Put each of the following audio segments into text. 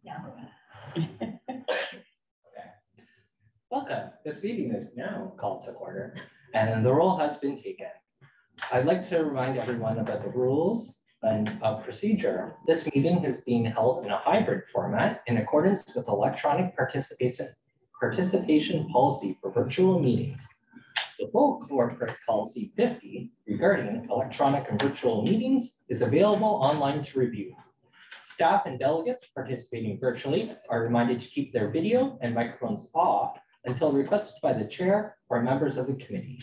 Yeah. Okay. Welcome. This meeting is now called to order, and the roll has been taken. I'd like to remind everyone about the rules and procedure. This meeting is being held in a hybrid format in accordance with electronic participation policy for virtual meetings. The full corporate policy 50 regarding electronic and virtual meetings is available online to review. Staff and delegates participating virtually are reminded to keep their video and microphones off until requested by the chair or members of the committee.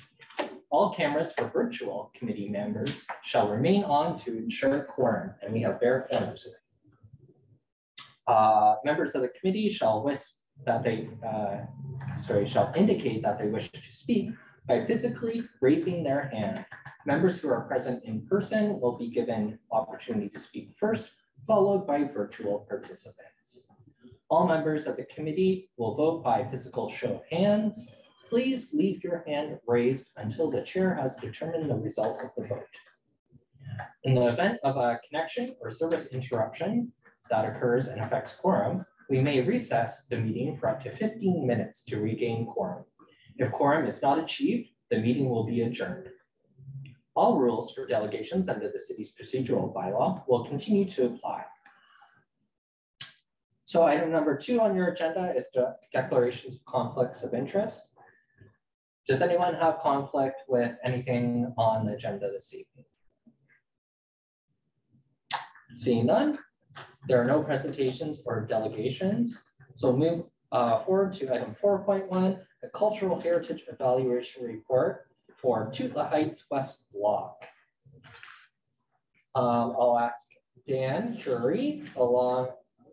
All cameras for virtual committee members shall remain on to ensure quorum, and we have bare cameras today. Members of the committee shall indicate that they wish to speak by physically raising their hand. Members who are present in person will be given opportunity to speak first, followed by virtual participants. All members of the committee will vote by physical show of hands. Please leave your hand raised until the chair has determined the result of the vote. In the event of a connection or service interruption that occurs and affects quorum, we may recess the meeting for up to 15 minutes to regain quorum. If quorum is not achieved, the meeting will be adjourned. All rules for delegations under the city's procedural bylaw will continue to apply. So item number 2 on your agenda is the declarations of conflicts of interest. Does anyone have conflict with anything on the agenda this evening? Seeing none, there are no presentations or delegations. So move forward to item 4.1, the Cultural Heritage Evaluation Report for Tootla Heights West Block. I'll ask Dan Curry, along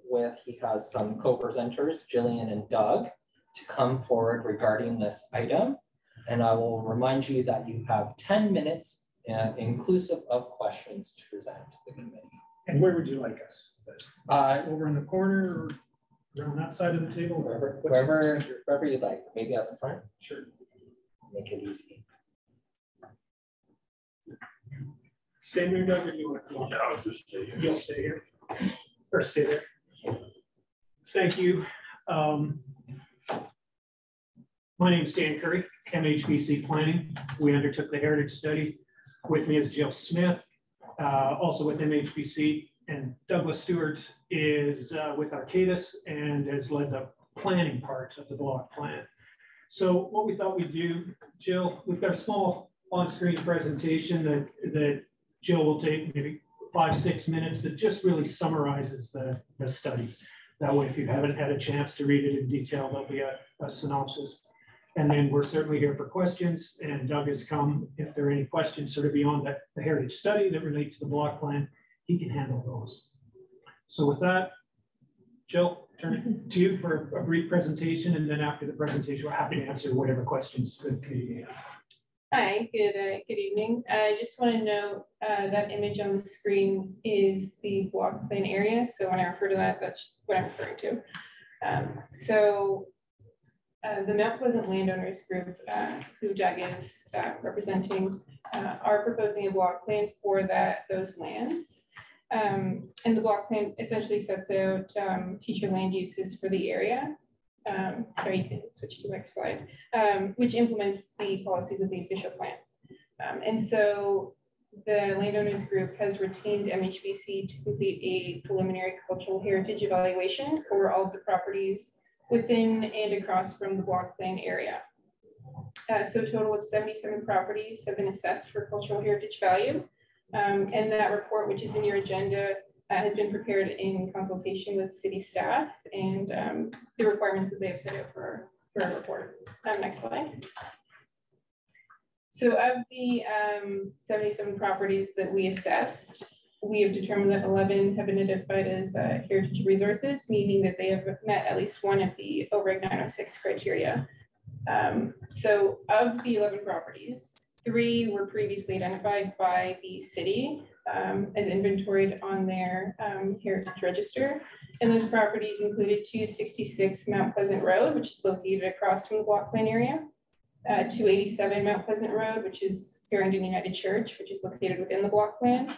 with, he has some co-presenters, Jillian and Doug, to come forward regarding this item. And I will remind you that you have 10 minutes inclusive of questions to present to the committee. And where would you like us? Over in the corner or around that side of the table? Wherever you'd like, maybe at the front. Sure. Make it easy. Stay there, Doug, or you want to come on? Yeah, I'll just stay here. You'll stay here. Or stay there. Thank you. My name is Dan Curry, MHBC Planning. We undertook the heritage study. With me is Jill Smith, also with MHBC, and Douglas Stewart is with Arcadis and has led the planning part of the block plan. So what we thought we'd do, Jill, we've got a small on-screen presentation that Jill will take maybe 5-6 minutes that just really summarizes the study. That way, if you haven't had a chance to read it in detail, there'll be a synopsis. And then we're certainly here for questions, and Doug has come. If there are any questions sort of beyond the heritage study that relate to the block plan, he can handle those. So with that, Jill, turn it to you for a brief presentation, and then after the presentation, we're happy to answer whatever questions the community has. Hi, good evening. I just want to note that image on the screen is the block plan area. So when I refer to that, that's what I'm referring to. The Mount Pleasant Landowners Group, who Doug is representing, are proposing a block plan for those lands. And the block plan essentially sets out future land uses for the area. Sorry, you can switch to the next slide, which implements the policies of the official plan. And so the landowners group has retained MHBC to complete a preliminary cultural heritage evaluation for all of the properties within and across from the block plan area. So a total of 77 properties have been assessed for cultural heritage value. And that report, which is in your agenda, has been prepared in consultation with city staff and the requirements that they have set out for our report. Next slide. So of the 77 properties that we assessed, we have determined that 11 have been identified as heritage resources, meaning that they have met at least one of the OREG 906 criteria. So of the 11 properties, 3 were previously identified by the city as inventoried on their heritage register. And those properties included 266 Mount Pleasant Road, which is located across from the block plan area, 287 Mount Pleasant Road, which is Farringdon United Church, which is located within the block plan,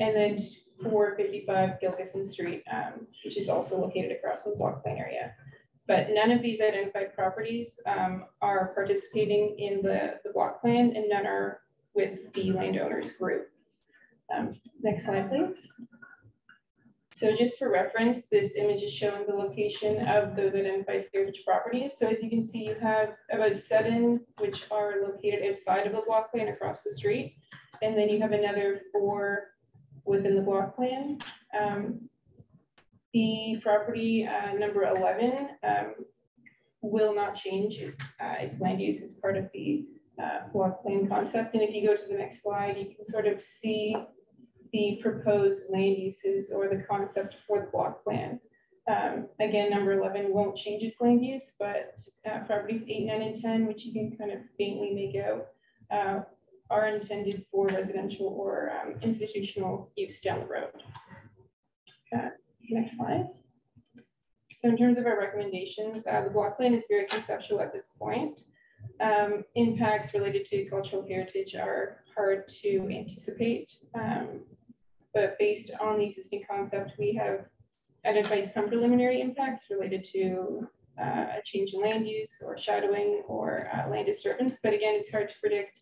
and then 455 Gilkison Street, which is also located across the block plan area. But none of these identified properties are participating in the block plan, and none are with the landowners group. Next slide, please. So just for reference, this image is showing the location of those identified heritage properties. So as you can see, you have about 7 which are located outside of the block plan across the street. And then you have another 4 within the block plan. The property number 11 will not change its land use as part of the block plan concept. And if you go to the next slide, you can sort of see the proposed land uses or the concept for the block plan. Again, number 11 won't change its land use, but properties 8, 9, and 10, which you can kind of faintly make out, are intended for residential or institutional use down the road. Next slide. So in terms of our recommendations, the block plan is very conceptual at this point. Impacts related to cultural heritage are hard to anticipate, but based on the existing concept, we have identified some preliminary impacts related to a change in land use or shadowing or land disturbance. But again, it's hard to predict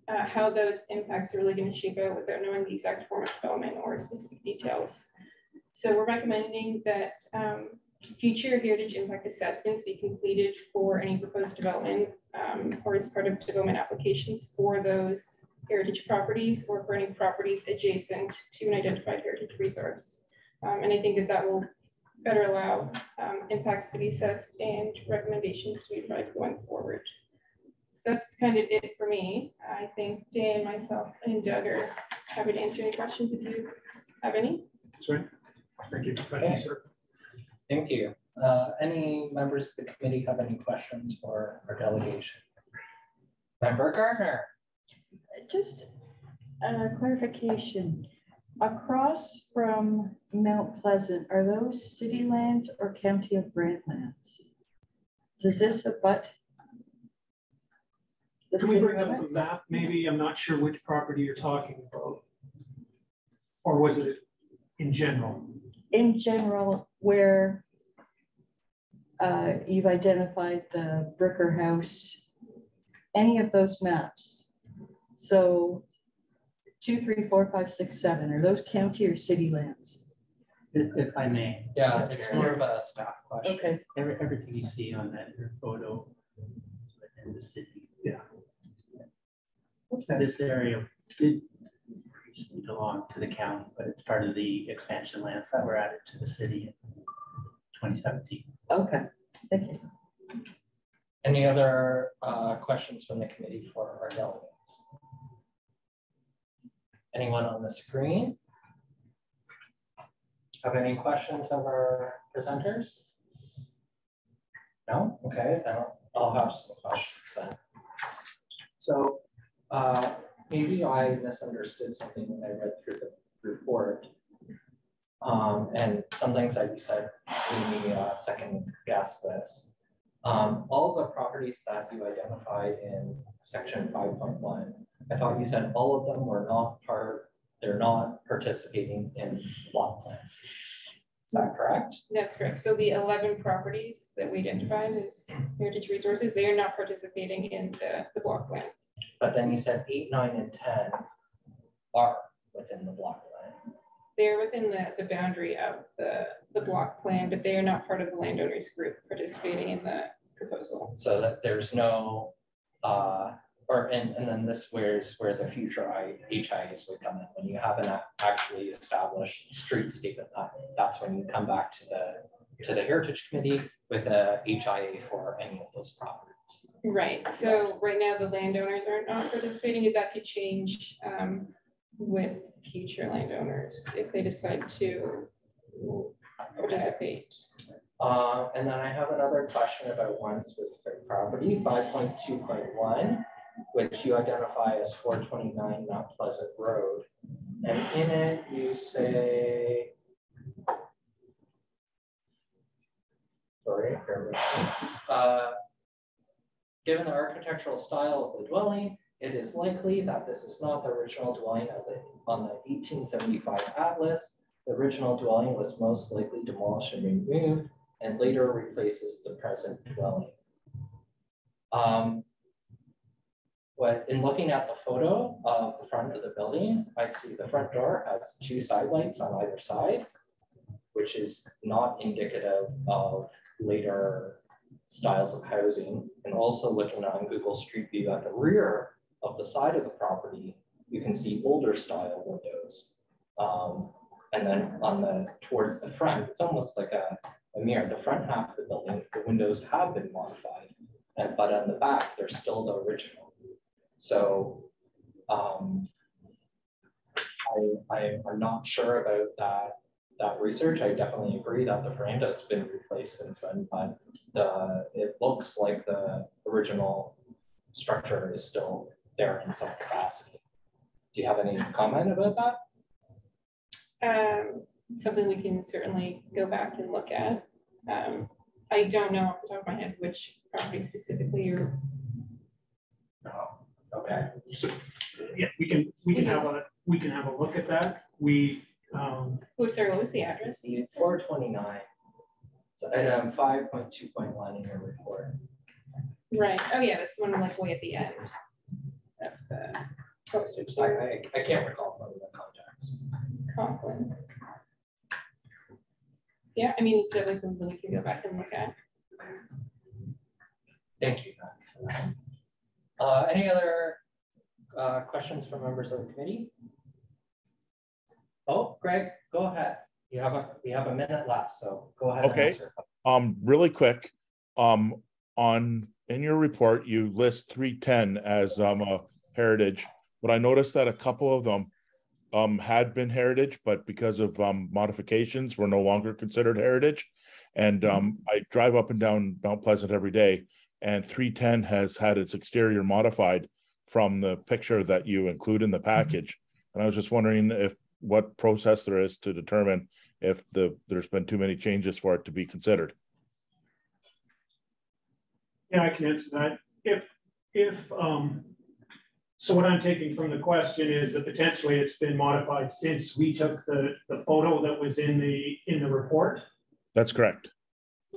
how those impacts are really going to shape out without knowing the exact form of development or specific details. So we're recommending that future heritage impact assessments be completed for any proposed development or as part of development applications for those heritage properties or for any properties adjacent to an identified heritage resource. And I think that that will better allow impacts to be assessed and recommendations to be provided going forward. That's kind of it for me. I think Dan, myself, and Doug are happy to answer any questions if you have any. Sorry. Thank you. Thank you, sir. Thank you. Any members of the committee have any questions for our delegation? Member Gardner. Just a clarification. Across from Mount Pleasant, are those city lands or County of Brant lands? Does this abut? Can we bring up the map? Maybe I'm not sure which property you're talking about. Or was it in general? In general, where you've identified the Bricker House, any of those maps. So 2, 3, 4, 5, 6, 7, are those county or city lands? If I may. Yeah, it's more of a staff question. Okay. Everything you see on that photo is within the city. Yeah. Okay. This area did previously belong to the county, but it's part of the expansion lands that were added to the city in 2017. Okay, thank you. Any other questions from the committee for our delegates? Anyone on the screen have any questions of our presenters? No? Okay, then I'll have some questions then. So maybe I misunderstood something when I read through the report. And some things I said made me second guess this. All the properties that you identified in section 5.1, I thought you said all of them were not they're not participating in the block plan. Is that correct? That's correct. So the 11 properties that we identified as heritage resources, they are not participating in the block plan. But then you said 8, 9, and 10 are within the block plan. They're within the boundary of the block plan, but they are not part of the landowners group participating in the proposal. So that there's no, and then this where the future HIAs would come in. When you have an actually established streetscape, that's when you come back to the Heritage Committee with a HIA for any of those properties. Right. So right now the landowners are not participating, and that could change with future landowners if they decide to participate. And then I have another question about one specific property, 5.2.1, which you identify as 429 Mount Pleasant Road. And in it you say, sorry, given the architectural style of the dwelling, it is likely that this is not the original dwelling on the 1875 atlas, The original dwelling was most likely demolished and removed and later replaces the present dwelling. In looking at the photo of the front of the building, I see the front door has 2 side lights on either side, which is not indicative of later styles of housing. And also looking on Google Street View at the rear of the side of the property, you can see older style windows. And then towards the front, it's almost like a mirror. The front half of the building, the windows have been modified, but on the back, they're still the original. So I'm not sure about that research. I definitely agree that the veranda has been replaced since then, but it looks like the original structure is still there in some capacity. Do you have any comment about that? Something we can certainly go back and look at. I don't know off the top of my head which property specifically or. Oh, okay. So, yeah, we can have a look at that. Sorry, what was the address you used? 429. So item 5.2.1 in your report. Right. Oh yeah, that's the one like way at the end. That's the postage here. I can't recall from the context. Conklin. Yeah, I mean, it's certainly something we can go back and look at. Thank you. Any other questions from members of the committee? Oh, Greg, go ahead. We have a minute left, so go ahead. Okay. Really quick. In your report, you list 310 as a heritage, but I noticed that a couple of them had been heritage, but because of modifications, were no longer considered heritage. And I drive up and down Mount Pleasant every day, and 310 has had its exterior modified from the picture that you include in the package. And I was just wondering what process there is to determine if there's been too many changes for it to be considered. Yeah, I can answer that. So what I'm taking from the question is that potentially it's been modified since we took the photo that was in the report. That's correct.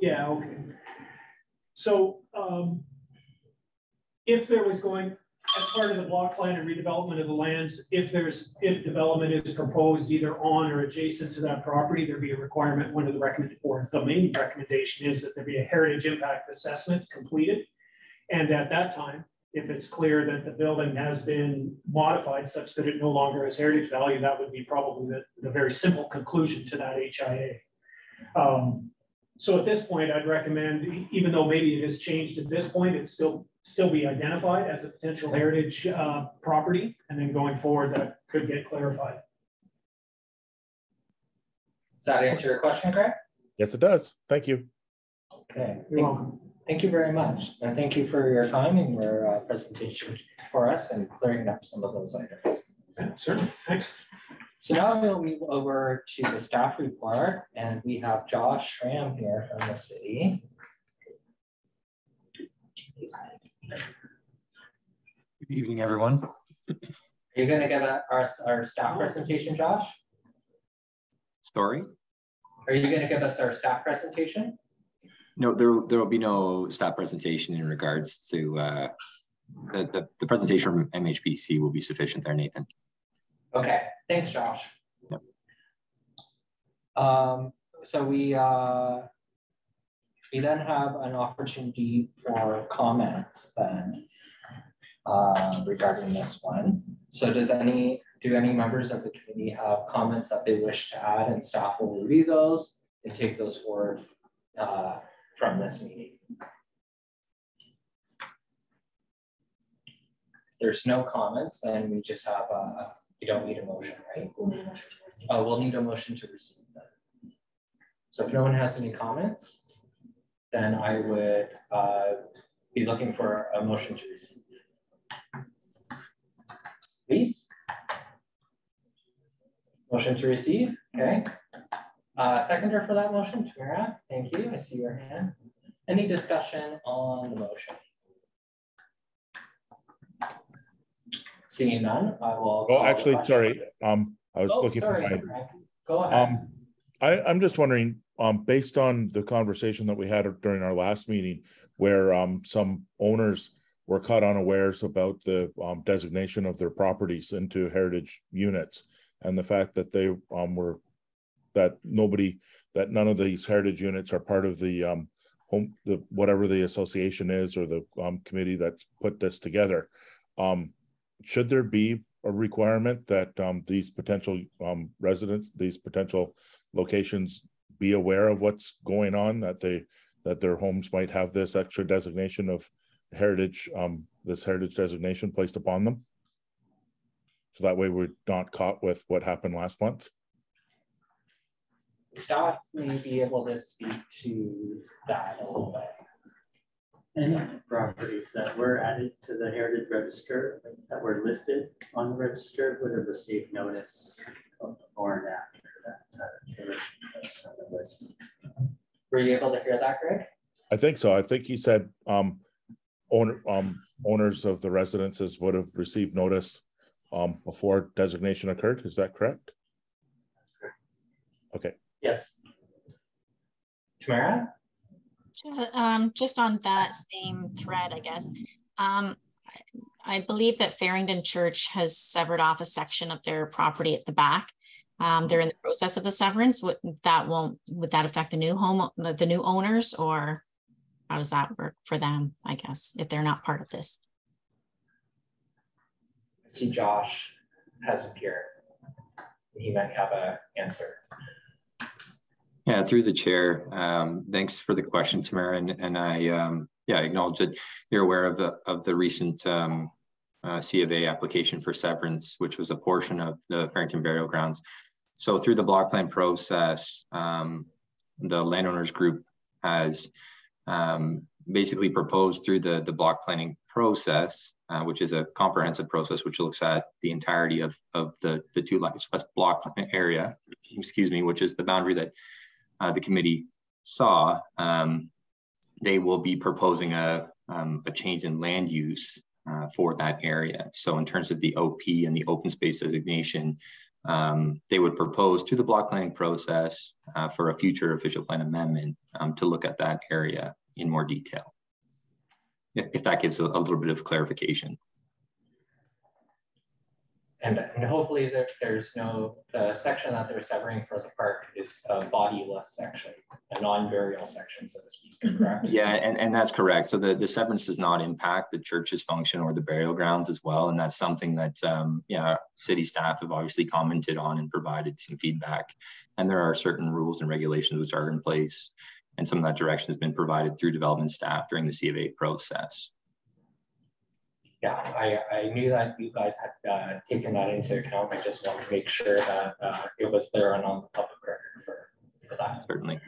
Yeah, okay. So if there was going, as part of the block plan and redevelopment of the lands, if development is proposed either on or adjacent to that property, there'd be a requirement. One of the main recommendation is that there be a heritage impact assessment completed. And at that time, if it's clear that the building has been modified such that it no longer has heritage value, that would be probably the very simple conclusion to that HIA. So at this point, I'd recommend, even though maybe it has changed at this point, it still be identified as a potential heritage property, and then going forward, that could get clarified. Does that answer your question, Greg? Yes, it does. Thank you. Okay. You're welcome. Thank you very much. And thank you for your time and your presentation for us and clearing up some of those items. Yeah, certainly. Thanks. So now we'll move over to the staff report, and we have Josh Schramm here from the city. Good evening, everyone. Are you going to give our staff presentation, Josh? Sorry? Are you going to give us our staff presentation? No, there will be no staff presentation in regards to the presentation from MHPC will be sufficient there, Nathan. Okay, thanks, Josh. Yep. So we then have an opportunity for comments then regarding this one. So do any members of the committee have comments that they wish to add, and staff will review those and take those forward from this meeting? If there's no comments, then we just have we don't need a motion, right? We'll need a motion to receive that. So if no one has any comments, then I would be looking for a motion to receive. Please. Motion to receive, okay. Seconder for that motion, Tamara, thank you, I see your hand. Any discussion on the motion? Seeing none, I will. Oh, actually, sorry. I was looking for my. Go ahead. I'm just wondering, based on the conversation that we had during our last meeting, where some owners were caught unawares about the designation of their properties into heritage units, and the fact that they none of these heritage units are part of the whatever the association is, or the committee that's put this together. Should there be a requirement that these potential residents, these potential locations, be aware of what's going on, that their homes might have this extra designation of heritage, this heritage designation placed upon them, so that way we're not caught with what happened last month? Staff may be able to speak to that a little bit. Any properties that were added to the heritage register that were listed on the register would have received notice before and after that. Were you able to hear that, Greg? I think so. I think he said owners of the residences would have received notice before designation occurred. Is that correct? That's correct. Okay. Yes. Tamara? Just on that same thread, I guess. I believe that Farringdon Church has severed off a section of their property at the back. They're in the process of the severance. Would that affect the new owners, or how does that work for them, I guess, if they're not part of this? I see Josh has appeared. He might have an answer. Yeah, through the chair. Thanks for the question, Tamara, and I acknowledge that you're aware of the recent C of A application for severance, which was a portion of the Farrington burial grounds. So through the block plan process, the landowners group has basically proposed through the block planning process, which is a comprehensive process which looks at the entirety of the two lines, block area, which is the boundary that the committee saw. They will be proposing a change in land use for that area. So in terms of the OP and the open space designation, they would propose through the block planning process for a future official plan amendment to look at that area in more detail, if that gives a little bit of clarification. And hopefully there's no, the section that they're severing for the park is a bodiless section, a non-burial section, so to speak, correct? Yeah, and that's correct. So the severance does not impact the church's function or the burial grounds as well. And that's something that city staff have obviously commented on and provided some feedback. And there are certain rules and regulations which are in place. And some of that direction has been provided through development staff during the C of A process. Yeah, I knew that you guys had taken that into account. I just wanted to make sure that it was there and on the public record for that. Certainly.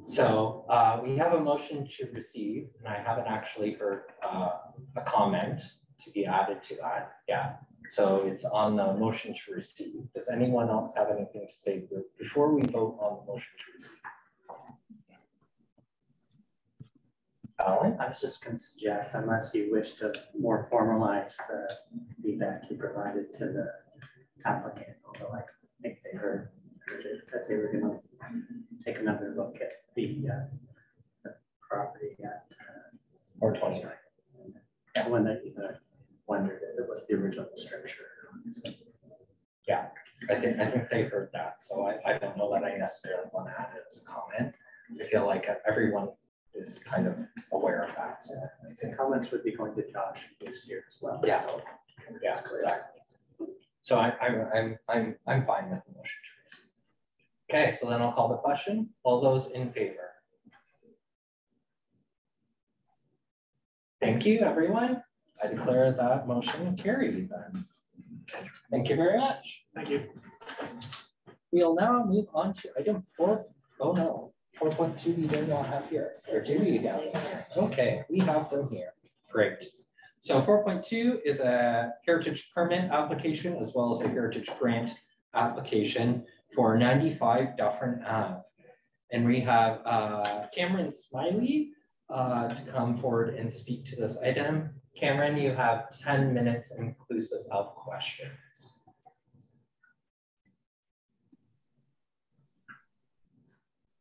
So we have a motion to receive, and I haven't actually heard a comment to be added to that. Yeah, so it's on the motion to receive. Does anyone else have anything to say before we vote on the motion to receive? Alan? I was just going to suggest, unless you wish to more formalize the feedback you provided to the applicant, although I think they heard it, that they were going to take another look at the property at 429. Yeah, one that you wondered if it was the original structure. Yeah, I think they heard that. So I don't know that I necessarily want to add it as a comment. I feel like everyone is kind of aware of that. So I think comments would be going to Josh this year as well. Yeah, so, yeah, exactly. So I'm fine with the motion to receive. Okay, so then I'll call the question. All those in favor? Thank you, everyone. I declare that motion carried then. Thank you very much. Thank you. We'll now move on to item 4. Oh no. 4.2 we do not have here, or do we have them here? Okay, we have them here. Great. So 4.2 is a heritage permit application as well as a heritage grant application for 95 Dufferin Ave. And we have Cameron Smiley to come forward and speak to this item. Cameron, you have 10 minutes inclusive of questions.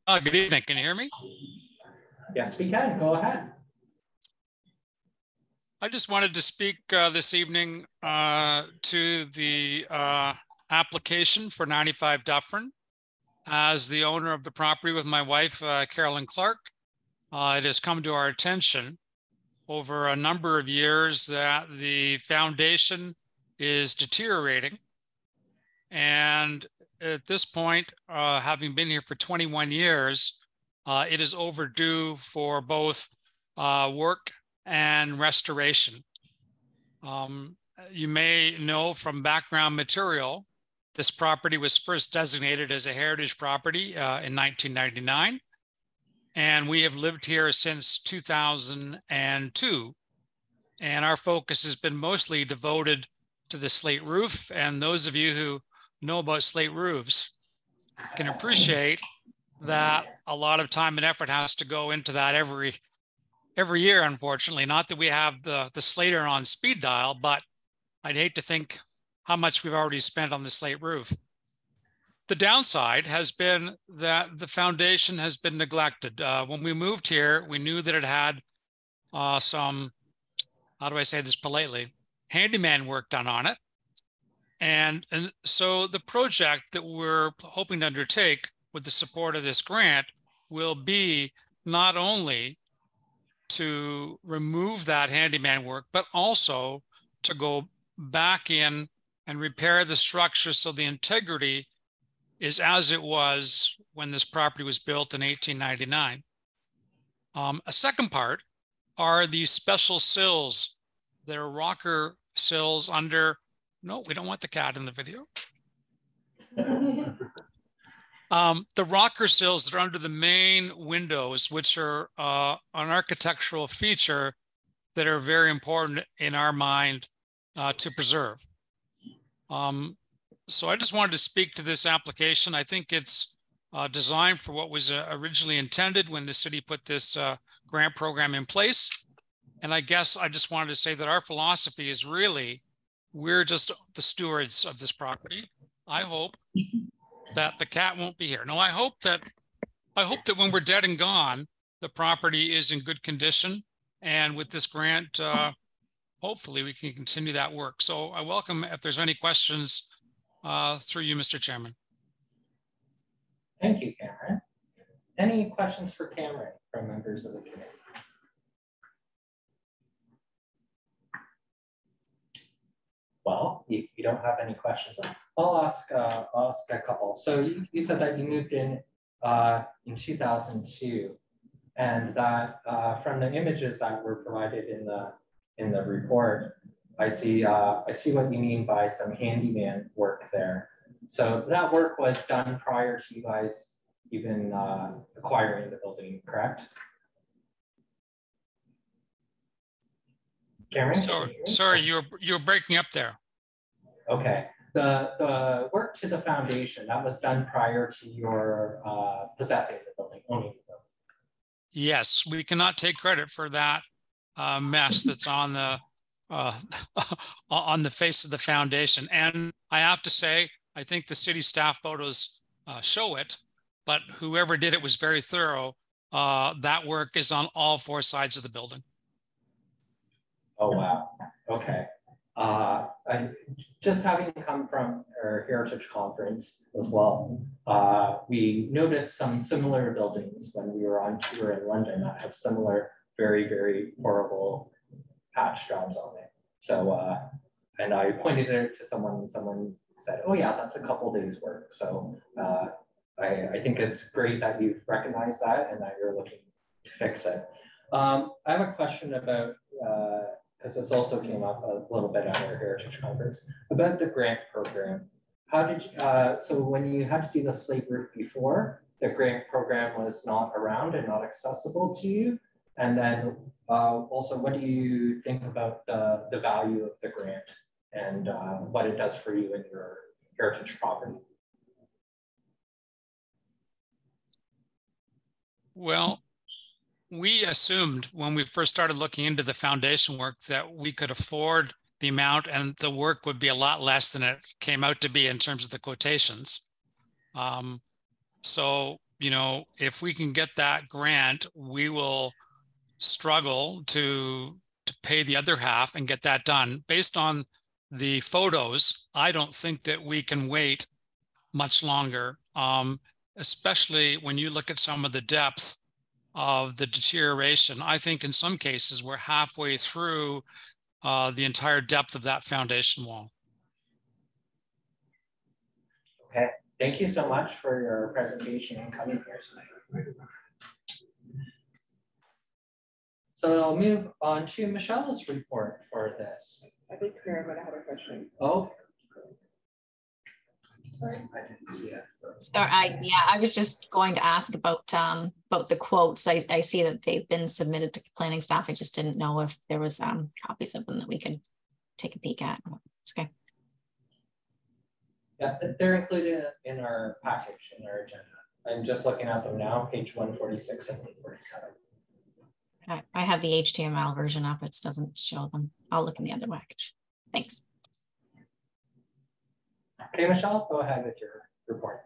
Good evening. Can you hear me? Yes, we can. Go ahead. I just wanted to speak this evening to the application for 95 Dufferin. As the owner of the property with my wife, Carolyn Clark, it has come to our attention over a number of years that the foundation is deteriorating. And at this point, having been here for 21 years, it is overdue for both work and restoration. You may know from background material, this property was first designated as a heritage property in 1999. And we have lived here since 2002. And our focus has been mostly devoted to the slate roof. And those of you who know about slate roofs can appreciate that a lot of time and effort has to go into that every year, unfortunately. Not that we have the slater on speed dial, but I'd hate to think how much we've already spent on the slate roof. The downside has been that the foundation has been neglected. When we moved here, we knew that it had some, how do I say this politely, handyman work done on it. And so the project that we're hoping to undertake with the support of this grant will be not only to remove that handyman work, but also to go back in and repair the structure so the integrity is as it was when this property was built in 1899. A second part are these special sills. They're rocker sills under, no, we don't want the cat in the video. The rocker sills that are under the main windows, which are an architectural feature that are very important in our mind to preserve. So I just wanted to speak to this application. I think it's designed for what was originally intended when the city put this grant program in place. And I guess I just wanted to say that our philosophy is really, we're just the stewards of this property. I hope that the cat won't be here. No, I hope that when we're dead and gone, the property is in good condition. And with this grant, hopefully we can continue that work. So I welcome if there's any questions through you, Mr. Chairman. Thank you, Cameron. Any questions for Cameron from members of the committee? Well, you don't have any questions. I'll ask a couple. So you said that you moved in 2002, and that from the images that were provided in the report, I see what you mean by some handyman work there. So that work was done prior to you guys even acquiring the building, correct? Cameron? Sorry, you're breaking up there. Okay. The work to the foundation, that was done prior to your possessing the building, owning the building. Yes, we cannot take credit for that mess that's on the face of the foundation. And I have to say, I think the city staff photos show it, but whoever did it was very thorough. That work is on all four sides of the building. Oh, wow. Okay. I just having come from our Heritage Conference as well, we noticed some similar buildings when we were on tour in London that have similar very, very horrible patch jobs on it. So, and I pointed it out to someone and someone said, oh yeah, that's a couple days work. So I think it's great that you've recognized that and that you're looking to fix it. I have a question about, because this also came up a little bit at our Heritage Conference, about the grant program. How did you, so when you had to do the slate roof before, the grant program was not around and not accessible to you? And then also, what do you think about the value of the grant and what it does for you in your heritage property? Well, we assumed when we first started looking into the foundation work that we could afford the amount and the work would be a lot less than it came out to be in terms of the quotations. So you know, if we can get that grant, we will struggle to pay the other half and get that done. Based on the photos, I don't think that we can wait much longer, especially when you look at some of the depth of the deterioration. I think in some cases we're halfway through the entire depth of that foundation wall. Okay, thank you so much for your presentation and coming here tonight. So I'll move on to Michelle's report for this. I think Karen might have a question. Oh. Sorry, I didn't see it. So I was just going to ask about the quotes. I see that they've been submitted to planning staff. I just didn't know if there was copies of them that we could take a peek at. Okay. Yeah, they're included in our package, in our agenda. I'm just looking at them now, page 146 and 147. I have the HTML version up. It doesn't show them. I'll look in the other package. Thanks. Okay, Michelle, go ahead with your report.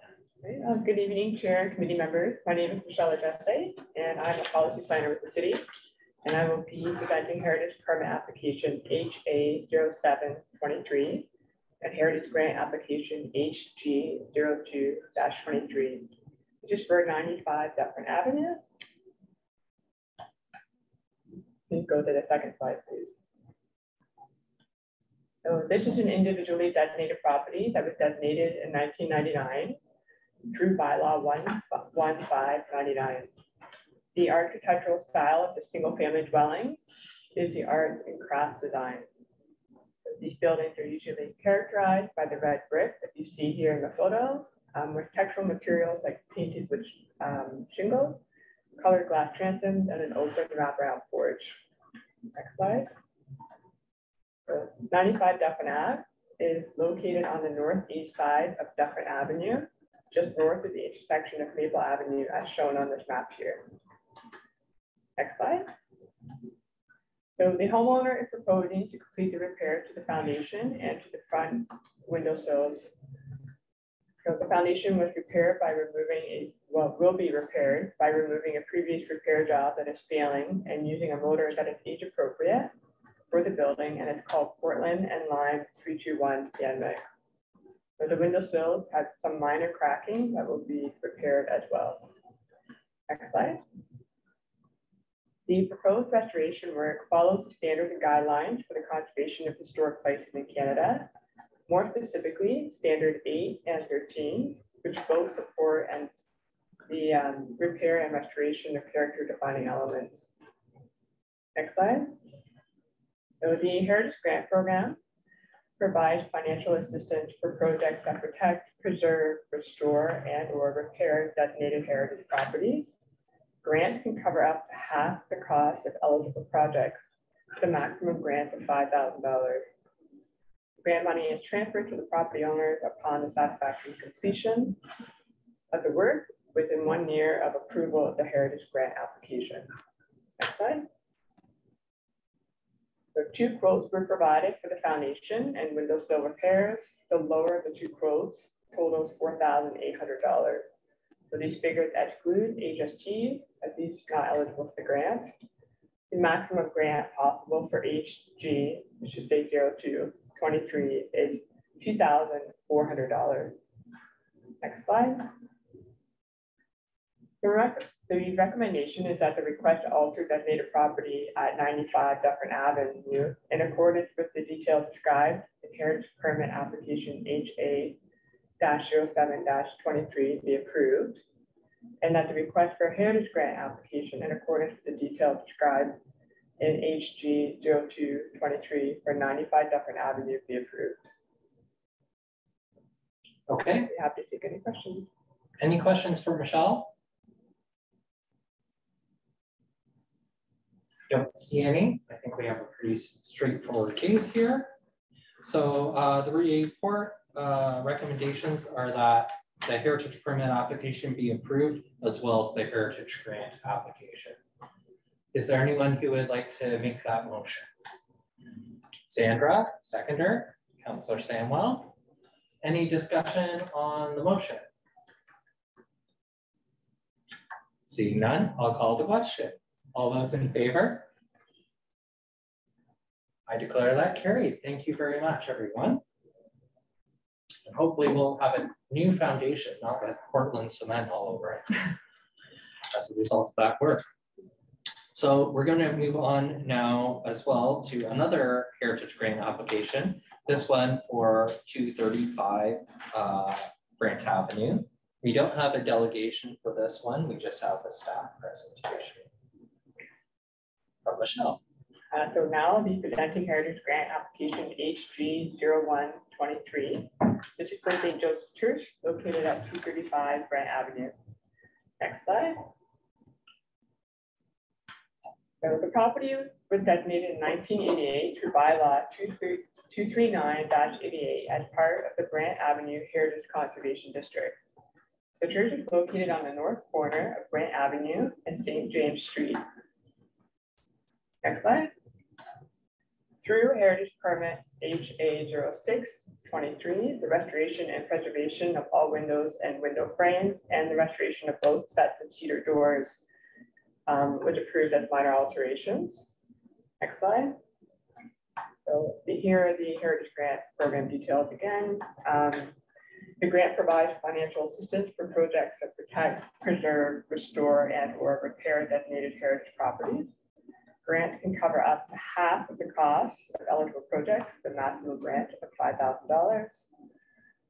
Good evening, Chair and committee members. My name is Michelle Adjeste, and I'm a policy planner with the city. And I will be presenting Heritage Permit Application HA0723 and Heritage Grant Application HG02-23, which is for 95 Dufferin Avenue. Please go to the second slide, please. So this is an individually designated property that was designated in 1999 through bylaw 11599. The architectural style of the single family dwelling is the art and craft design. So these buildings are usually characterized by the red brick that you see here in the photo, with textural materials like painted with shingle, colored glass transoms, and an open wraparound porch. Next slide. So 95 Dufferin Ave is located on the northeast side of Dufferin Avenue, just north of the intersection of Maple Avenue as shown on this map here. Next slide. So the homeowner is proposing to complete the repair to the foundation and to the front windowsills. So the foundation was repaired by removing will be repaired by removing a previous repair job that is failing and using a motor that is age appropriate for the building, and it's called Portland and Lime 321 CNMIC. So the windowsills have some minor cracking that will be repaired as well. Next slide. The proposed restoration work follows the standards and guidelines for the conservation of historic places in Canada, more specifically standard 8 and 13, which both support and the repair and restoration of character defining elements. Next slide. So the Heritage Grant Program provides financial assistance for projects that protect, preserve, restore, and or repair designated heritage properties. Grants can cover up to half the cost of eligible projects, with a maximum grant of $5,000. Grant money is transferred to the property owners upon the satisfactory completion of the work within 1 year of approval of the Heritage Grant application. Next slide. So 2 quotes were provided for the foundation and windowsill repairs. The lower of the 2 quotes totals $4,800. So these figures exclude HST, as these are not eligible for the grant. The maximum grant possible for HG, which is day 02-23, is $2,400. Next slide. The recommendation is that the request to alter designated property at 95 Dufferin Avenue in accordance with the details described in Heritage Permit Application HA-07-23 be approved, and that the request for a Heritage Grant application in accordance with the details described in HG-02-23 for 95 Dufferin Avenue be approved. Okay. I'd be happy to take any questions. Any questions for Michelle? Don't see any. I think we have a pretty straightforward case here. So the report recommendations are that the Heritage Permit application be approved, as well as the Heritage Grant application. Is there anyone who would like to make that motion? Sandra, seconder. Councillor Samwell. Any discussion on the motion? Seeing none, I'll call the question. All those in favor? I declare that carried. Thank you very much, everyone. And hopefully we'll have a new foundation, not with Portland cement all over it as a result of that work. So we're going to move on now as well to another Heritage Grant application, this one for 235 Brant Avenue. We don't have a delegation for this one, we just have a staff presentation from Michelle. So now I'll be presenting Heritage Grant application HG0123. This is for St. Joseph's Church located at 235 Brant Avenue. Next slide. So the property was designated in 1988 through bylaw 239-88 as part of the Brant Avenue Heritage Conservation District. The church is located on the north corner of Brant Avenue and St. James Street. Next slide. Through Heritage Permit HA0623, the restoration and preservation of all windows and window frames and the restoration of both sets of cedar doors was approved as minor alterations. Next slide. So here are the Heritage Grant program details again. The grant provides financial assistance for projects that protect, preserve, restore, and or repair designated heritage properties. Grants can cover up to half of the cost of eligible projects, the maximum grant of $5,000.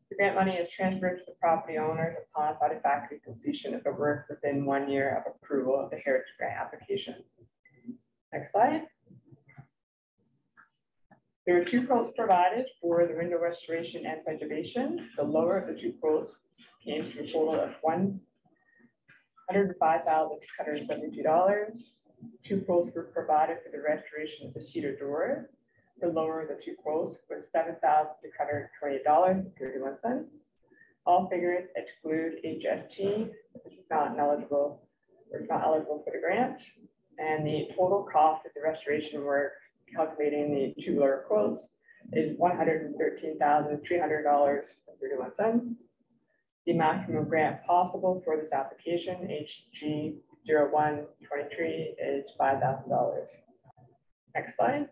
The grant money is transferred to the property owners upon satisfactory completion of the work within 1 year of approval of the Heritage Grant application. Next slide. There are 2 quotes provided for the window restoration and preservation. The lower of the 2 quotes came to a total of $105,672. 2 quotes were provided for the restoration of the cedar door. The lower of the 2 quotes was $7,628.31. All figures exclude HST, which is not eligible for the grant. And the total cost of the restoration work, calculating the 2 lower quotes, is $113,300.31. The maximum grant possible for this application, HG0123, is $5,000. Next slide.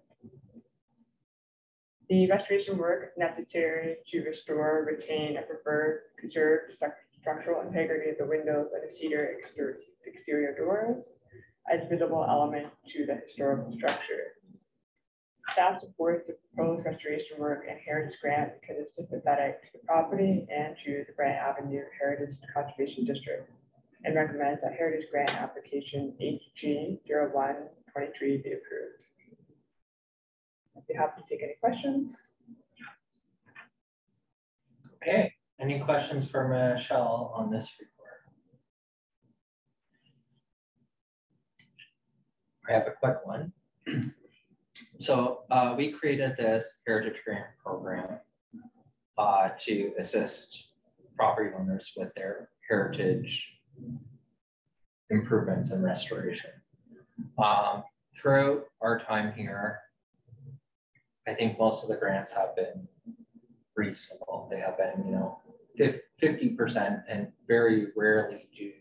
The restoration work necessary to restore, retain, and preserve structural integrity of the windows and the cedar exterior doors as visible element to the historical structure. Staff supports the proposed restoration work and Heritage Grant because it's sympathetic to the property and to the Brant Avenue Heritage Conservation District, and recommends that Heritage Grant application HG0123 be approved. I'd be happy to take any questions. Okay, any questions for Michelle on this report? I have a quick one. So we created this Heritage Grant program to assist property owners with their heritage improvements and restoration. Throughout our time here, I think most of the grants have been reasonable. They have been, 50%, and very rarely do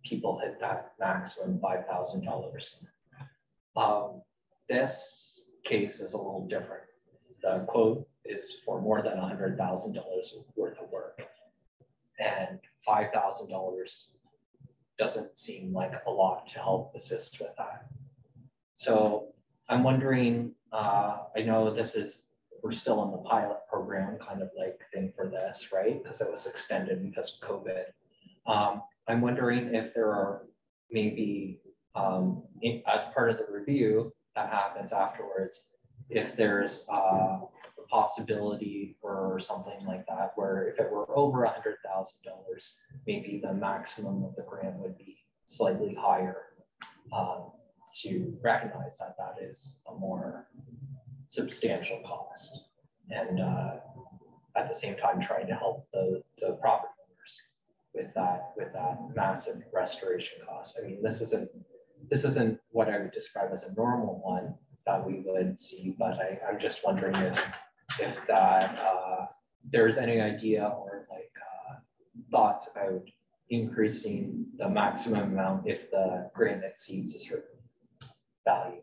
people hit that maximum $5,000. This case is a little different. The quote is for more than $100,000 worth of work, and $5,000 doesn't seem like a lot to help assist with that. So I'm wondering, I know we're still in the pilot program kind of like thing for this, right? Because it was extended because of COVID. I'm wondering if there are maybe, as part of the review that happens afterwards, if there's a possibility or something like that, where if it were over $100,000, maybe the maximum of the grant would be slightly higher, to recognize that that is a more substantial cost, and at the same time trying to help the property owners with that massive restoration cost. I mean, this isn't what I would describe as a normal one that we would see, but I'm just wondering if that there's any idea or like thoughts about increasing the maximum amount if the grant exceeds a certain value.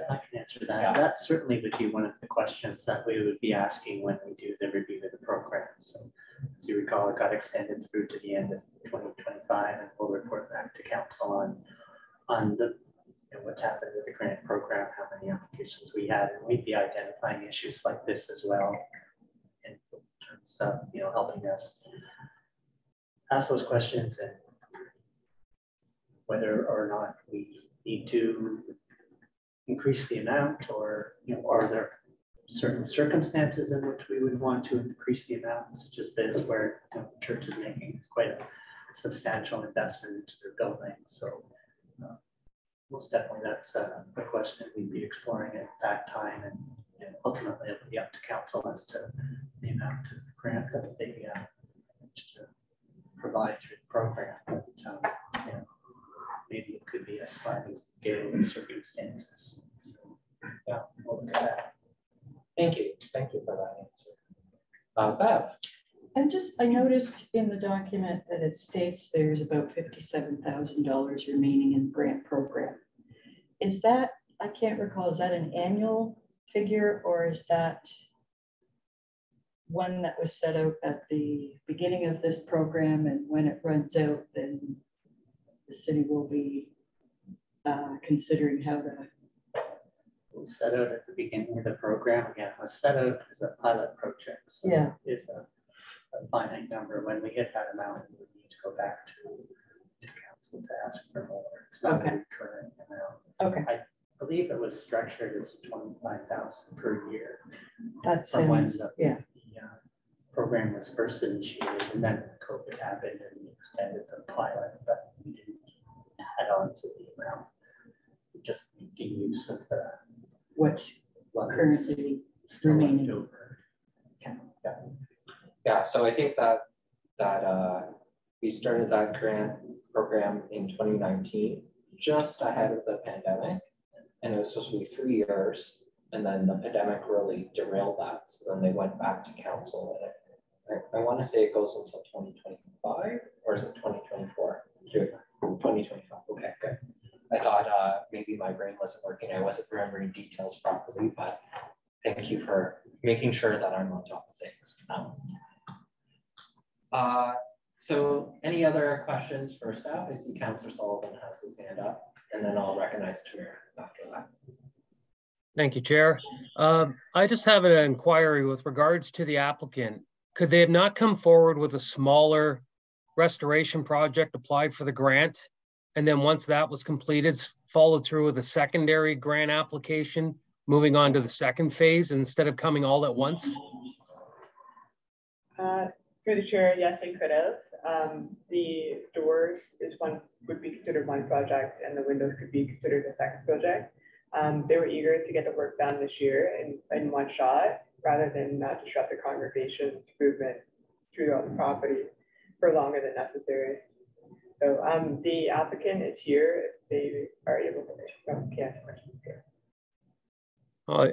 I can answer that. Yeah. That certainly would be one of the questions that we would be asking when we do the review of the program. So as you recall, it got extended through to the end of 2025, and we'll report back to council on the what's happened with the grant program, how many applications we had, and we'd be identifying issues like this as well in terms of helping us ask those questions and whether or not we need to increase the amount, or are there certain circumstances in which we would want to increase the amount, such as this, where the church is making quite a substantial investment into their building. So most definitely that's a question we'd be exploring at that time, and ultimately it'll be up to council as to the amount of the grant that they manage to provide through the program. But maybe it could be a sliding scale of circumstances. So, yeah, we'll look at that. Thank you for that answer. Bev. And I noticed in the document that it states there's about $57,000 remaining in the grant program. Is that, I can't recall, is that an annual figure, or is that one that was set out at the beginning of this program, and when it runs out, then the city will be considering how to? It was set out at the beginning of the program. Again, it was set out as a pilot project. So yeah, it's a finite number. When we hit that amount, we would need to go back to council to ask for more. It's not okay. a recurring amount. Okay. I believe it was structured as $25,000 per year. That's the program was first initiated, and then COVID happened and we extended the pilot, but we didn't add on to the amount. We just making use of the what's currently remaining. Over. Okay. Yeah, so I think that we started that grant program in 2019, just ahead of the pandemic, and it was supposed to be 3 years, and then the pandemic really derailed that. So then they went back to council, and I want to say it goes until 2025, or is it 2024? 2025. Okay, good. I thought maybe my brain wasn't working. I wasn't remembering details properly, but thank you for making sure that I'm on top of things. So any other questions for staff? I see Councillor Sullivan has his hand up, and then I'll recognize Tamir after that. Thank you, Chair. I just have an inquiry with regards to the applicant. Could they have not come forward with a smaller restoration project, applied for the grant, and then once that was completed, followed through with a secondary grant application, moving on to the second phase instead of coming all at once? Through the chair, yes, they could have. The doors would be considered one project, and the windows could be considered a second project. They were eager to get the work done this year in one shot, rather than disrupt the congregation's movement throughout the property for longer than necessary. So the applicant is here if they are able to answer questions here.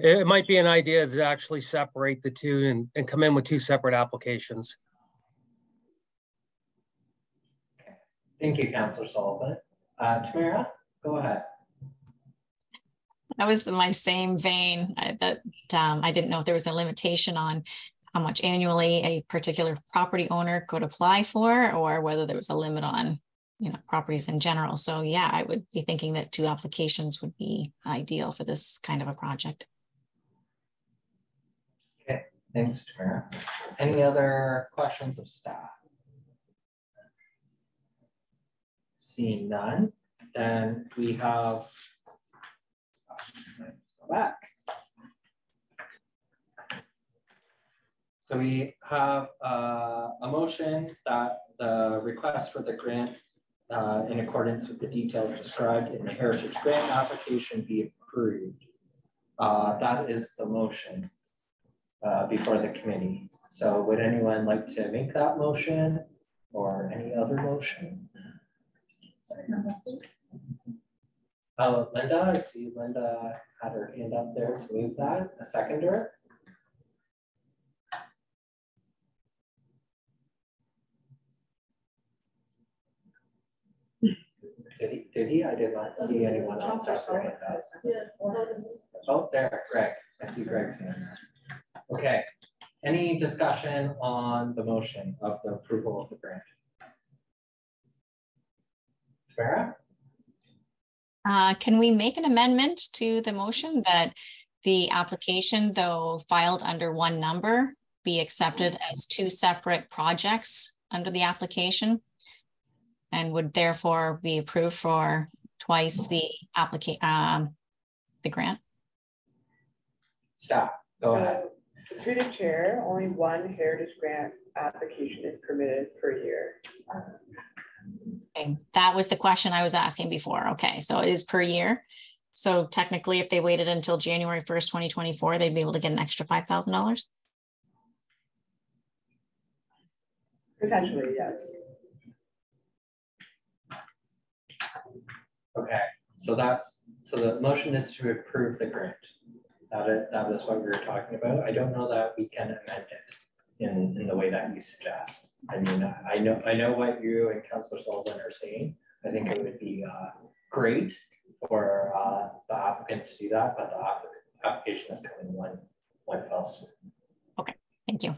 It might be an idea to actually separate the two and come in with two separate applications. Okay. Thank you, Councillor Sullivan. Tamara, go ahead. That was my same vein. I didn't know if there was a limitation on how much annually a particular property owner could apply for, or whether there was a limit on properties in general. So yeah, I would be thinking that 2 applications would be ideal for this kind of a project. Okay, thanks, Tamara. Any other questions of staff? Seeing none, then we have, let's go back. So we have a motion that the request for the grant in accordance with the details described in the Heritage Grant application be approved. That is the motion before the committee. So would anyone like to make that motion or any other motion? Linda, I see Linda had her hand up there to move that. A seconder? Did he? I did not see anyone else have their hand up. Oh, there, Greg. I see Greg's hand. Okay. Any discussion on the motion of the approval of the grant? Farah? Can we make an amendment to the motion that the application, though filed under one number, be accepted as two separate projects under the application and would therefore be approved for twice the grant? Stop. Go ahead. Through the chair, only one heritage grant application is permitted per year. Okay. That was the question I was asking before. Okay, so it is per year. So technically, if they waited until January 1st, 2024, they'd be able to get an extra $5,000? Potentially, yes. Okay, so the motion is to approve the grant. That is what we were talking about. I don't know that we can amend it in the way that you suggest. I mean, I know what you and Councillor Sullivan are saying. I think it would be great for the applicant to do that, but the application is coming one fell swoop. Okay, thank you.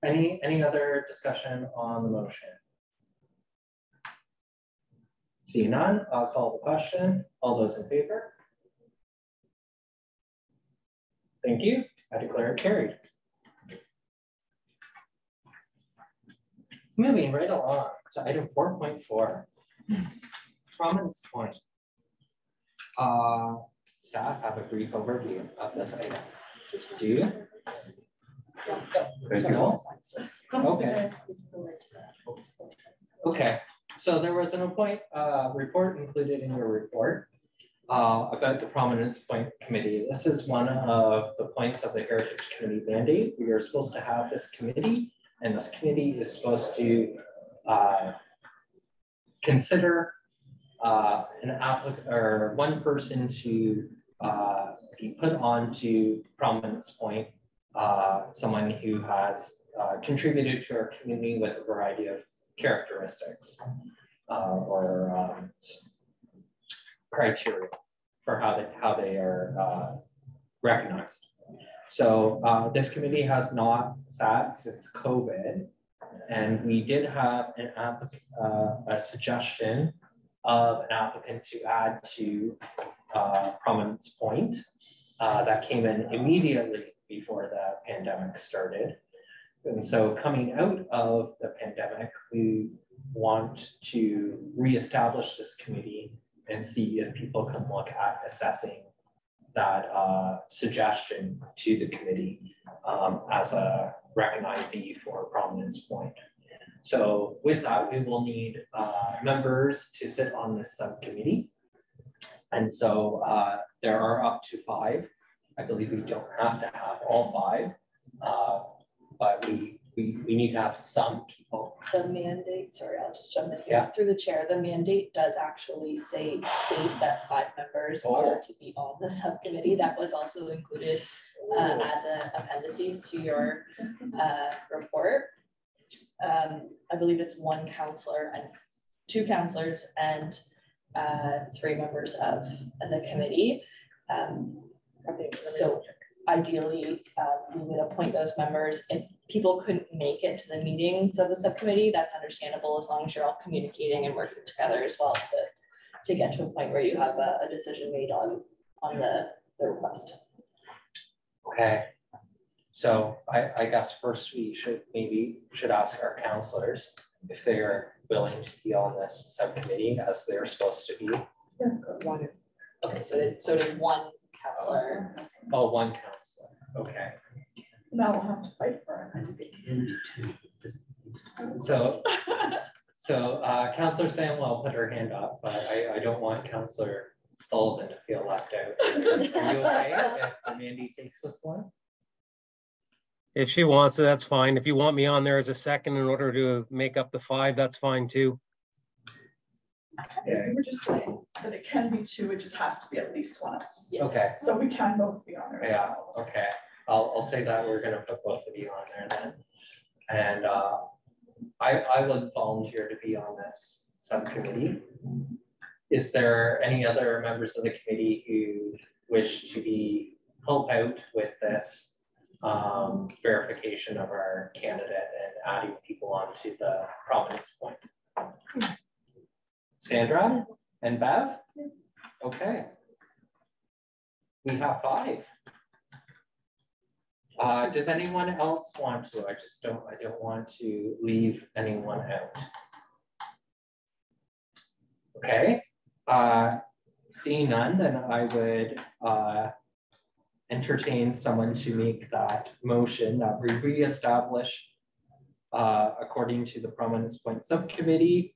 Any other discussion on the motion? Seeing none, I'll call the question. All those in favor? Thank you. I declare it carried. Moving right along to item 4.4. Prominence point. Staff have a brief overview of this item. Do you? No? Okay. Okay. So there was an report included in your report about the Prominence Point Committee. This is one of the points of the Heritage Committee mandate. We are supposed to have this committee, and this committee is supposed to consider an applicant or one person to be put onto Prominence Point, someone who has contributed to our community with a variety of characteristics or criteria for how they are recognized. So this committee has not sat since COVID, and we did have a suggestion of an applicant to add to Prominence Point that came in immediately before the pandemic started. And so coming out of the pandemic, we want to reestablish this committee and see if people can look at assessing that suggestion to the committee as a recognizee for Prominence Point. So with that, we will need members to sit on this subcommittee. And so there are up to 5. I believe we don't have to have all 5, but we need to have some people. The mandate, sorry, I'll just jump in here. Yeah. Through the chair, the mandate does actually state that 5 members are to be on the subcommittee. That was also included as an appendices to your report. I believe it's 1 counselor and 2 counselors and 3 members of the committee. So ideally, we would appoint those members. If people couldn't make it to the meetings of the subcommittee, that's understandable as long as you're all communicating and working together as well to get to a point where you have a decision made on the request. Okay. So I guess first we should ask our counselors if they are willing to be on this subcommittee as they're supposed to be. Yeah. Okay, so does 1 counselor. Oh, 1 counselor. Okay. Now we'll have to fight for it. So Councillor Samwell put her hand up, but I don't want Councillor Sullivan to feel left out. Are you okay if Mandy takes this one? If she wants it, that's fine. If you want me on there as a second in order to make up the 5, that's fine too. Yeah, we were just saying that it can be 2, it just has to be at least 1 of us. Yes. Okay. So we can both be on there as Yeah, well. okay. I'll say that we're gonna put both of you on there then. And I would volunteer to be on this subcommittee. Is there any other members of the committee who wish to help out with this verification of our candidate and adding people onto the prominence point? Sandra and Bev? Okay. We have 5. Does anyone else want to? I don't want to leave anyone out. Okay. Seeing none, then I would entertain someone to make that motion that we reestablish, according to the Prominence Point Subcommittee,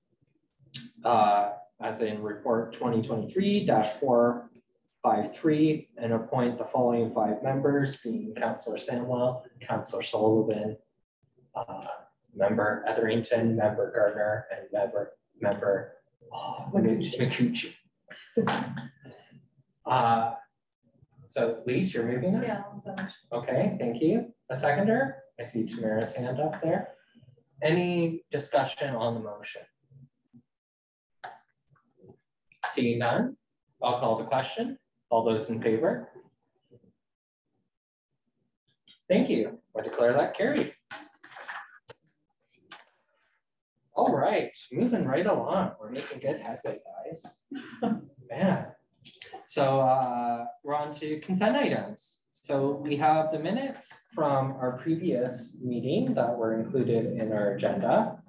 as in report 2023-453, and appoint the following 5 members, being Councillor Samwell, Councillor Sullivan, Member Etherington, Member Gardner, and Member McCucci. So Lise, you're moving it? Yeah. Okay, thank you. A seconder? I see Tamara's hand up there. Any discussion on the motion? Seeing none, I'll call the question. All those in favor? Thank you. I declare that carried. All right, moving right along. We're making good headway, guys. Man. So we're on to consent items. So we have the minutes from our previous meeting that were included in our agenda.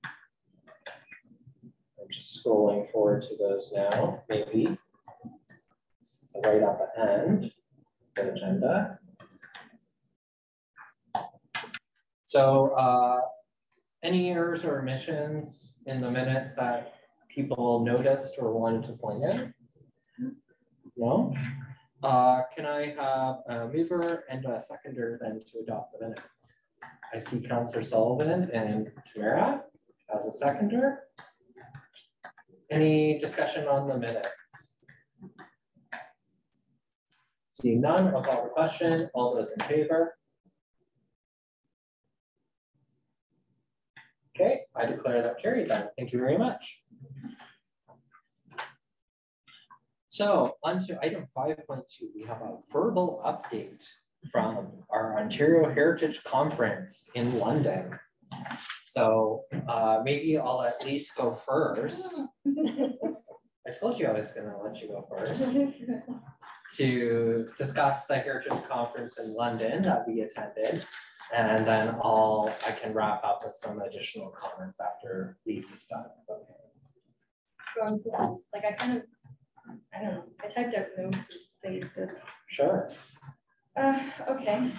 I'm just scrolling forward to those now, maybe. So right at the end, the agenda. So any errors or omissions in the minutes that people noticed or wanted to point out? No? Can I have a mover and a seconder then to adopt the minutes? I see Councillor Sullivan and Tamara as a seconder. Any discussion on the minutes? Seeing none, I'll call the question. All those in favor? Okay, I declare that carried then. Thank you very much. So on to item 5.2, we have a verbal update from our Ontario Heritage Conference in London. So maybe I'll at least go first. I told you I was going to let you go first to discuss the Heritage Conference in London that we attended. And then I can wrap up with some additional comments after Lisa's done. Okay. So I'm just like, I don't know, I typed out notes and things to. Sure. Okay.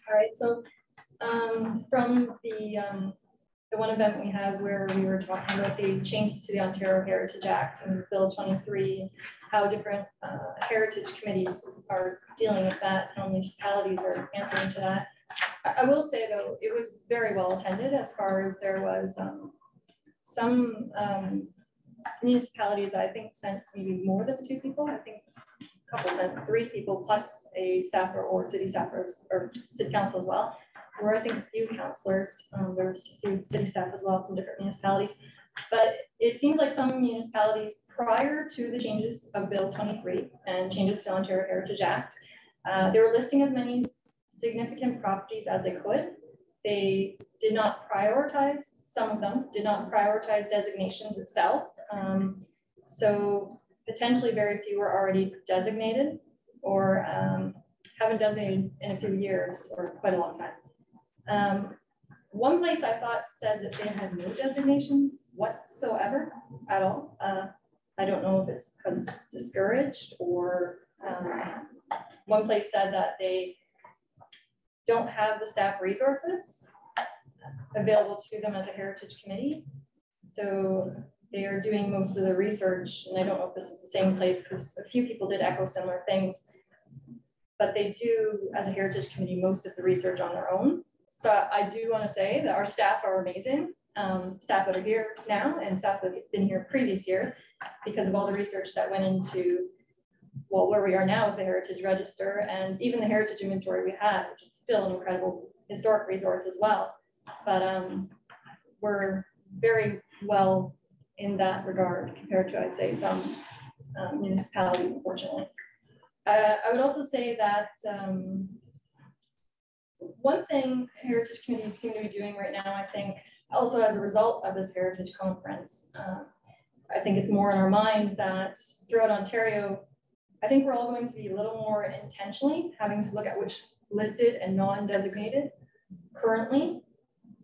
All right, so from the one event we had where we were talking about the changes to the Ontario Heritage Act and Bill 23, how different heritage committees are dealing with that, how municipalities are answering to that. I will say though, it was very well attended as far as there was some municipalities, I think, sent maybe more than 2 people. I think a couple sent 3 people plus a staffer or city staffers or city council as well. Or I think a few councillors, there's a few city staff as well from different municipalities. But it seems like some municipalities prior to the changes of Bill 23 and changes to Ontario Heritage Act, they were listing as many significant properties as they could. They did not prioritize, some of them did not prioritize designations itself. So potentially very few were already designated or haven't designated in a few years or quite a long time. One place I thought said that they had no designations whatsoever at all. I don't know if it's because it's discouraged or one place said that they don't have the staff resources available to them as a heritage committee. So they are doing most of the research, and I don't know if this is the same place because a few people did echo similar things, but they do, as a heritage committee, most of the research on their own. So I do want to say that our staff are amazing, staff that are here now and staff that have been here previous years because of all the research that went into, well, where we are now with the Heritage Register and even the heritage inventory we had, which is still an incredible historic resource as well. But we're very well in that regard compared to, I'd say, some municipalities, unfortunately. I would also say that one thing heritage committees seem to be doing right now, I think, also as a result of this heritage conference, I think it's more in our minds that throughout Ontario, I think we're all going to be a little more intentionally having to look at which listed and non-designated currently,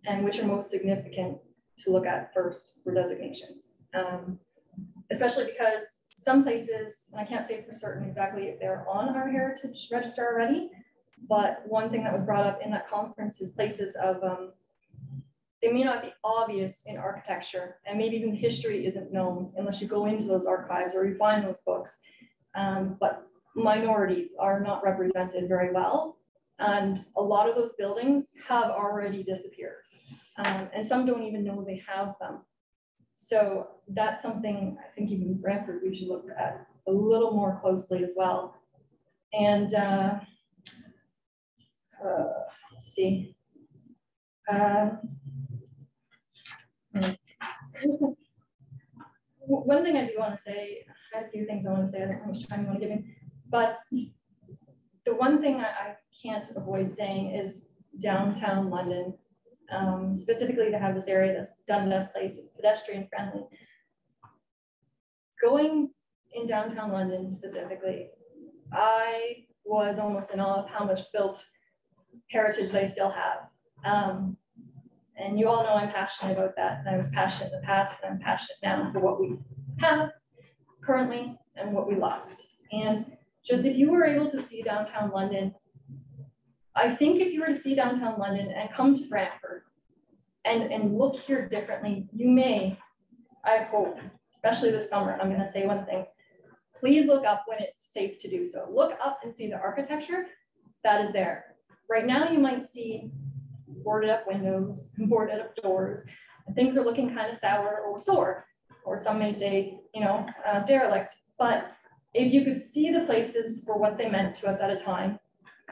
and which are most significant to look at first for designations. Especially because some places, and I can't say for certain exactly if they're on our heritage register already, but one thing that was brought up in that conference is places of, they may not be obvious in architecture, and maybe even history isn't known unless you go into those archives or you find those books. But minorities are not represented very well. And a lot of those buildings have already disappeared. And some don't even know they have them. So that's something I think even in Brantford we should look at a little more closely as well. And let's see. One thing I do want to say, I have a few things I want to say, I don't know how much time you want to give me, but the one thing I can't avoid saying is downtown London, specifically to have this area that's Dundas Place, it's pedestrian friendly. Going in downtown London specifically, I was almost in awe of how much built heritage they still have. And you all know I'm passionate about that. And I was passionate in the past, and I'm passionate now for what we have currently and what we lost. And just if you were able to see downtown London, I think if you were to see downtown London and come to Brantford and look here differently, you may, I hope, especially this summer, I'm gonna say one thing, please look up when it's safe to do so. Look up and see the architecture that is there. Right now you might see boarded up windows, boarded up doors, and things are looking kind of sour or sore, or some may say, derelict. But if you could see the places for what they meant to us at a time,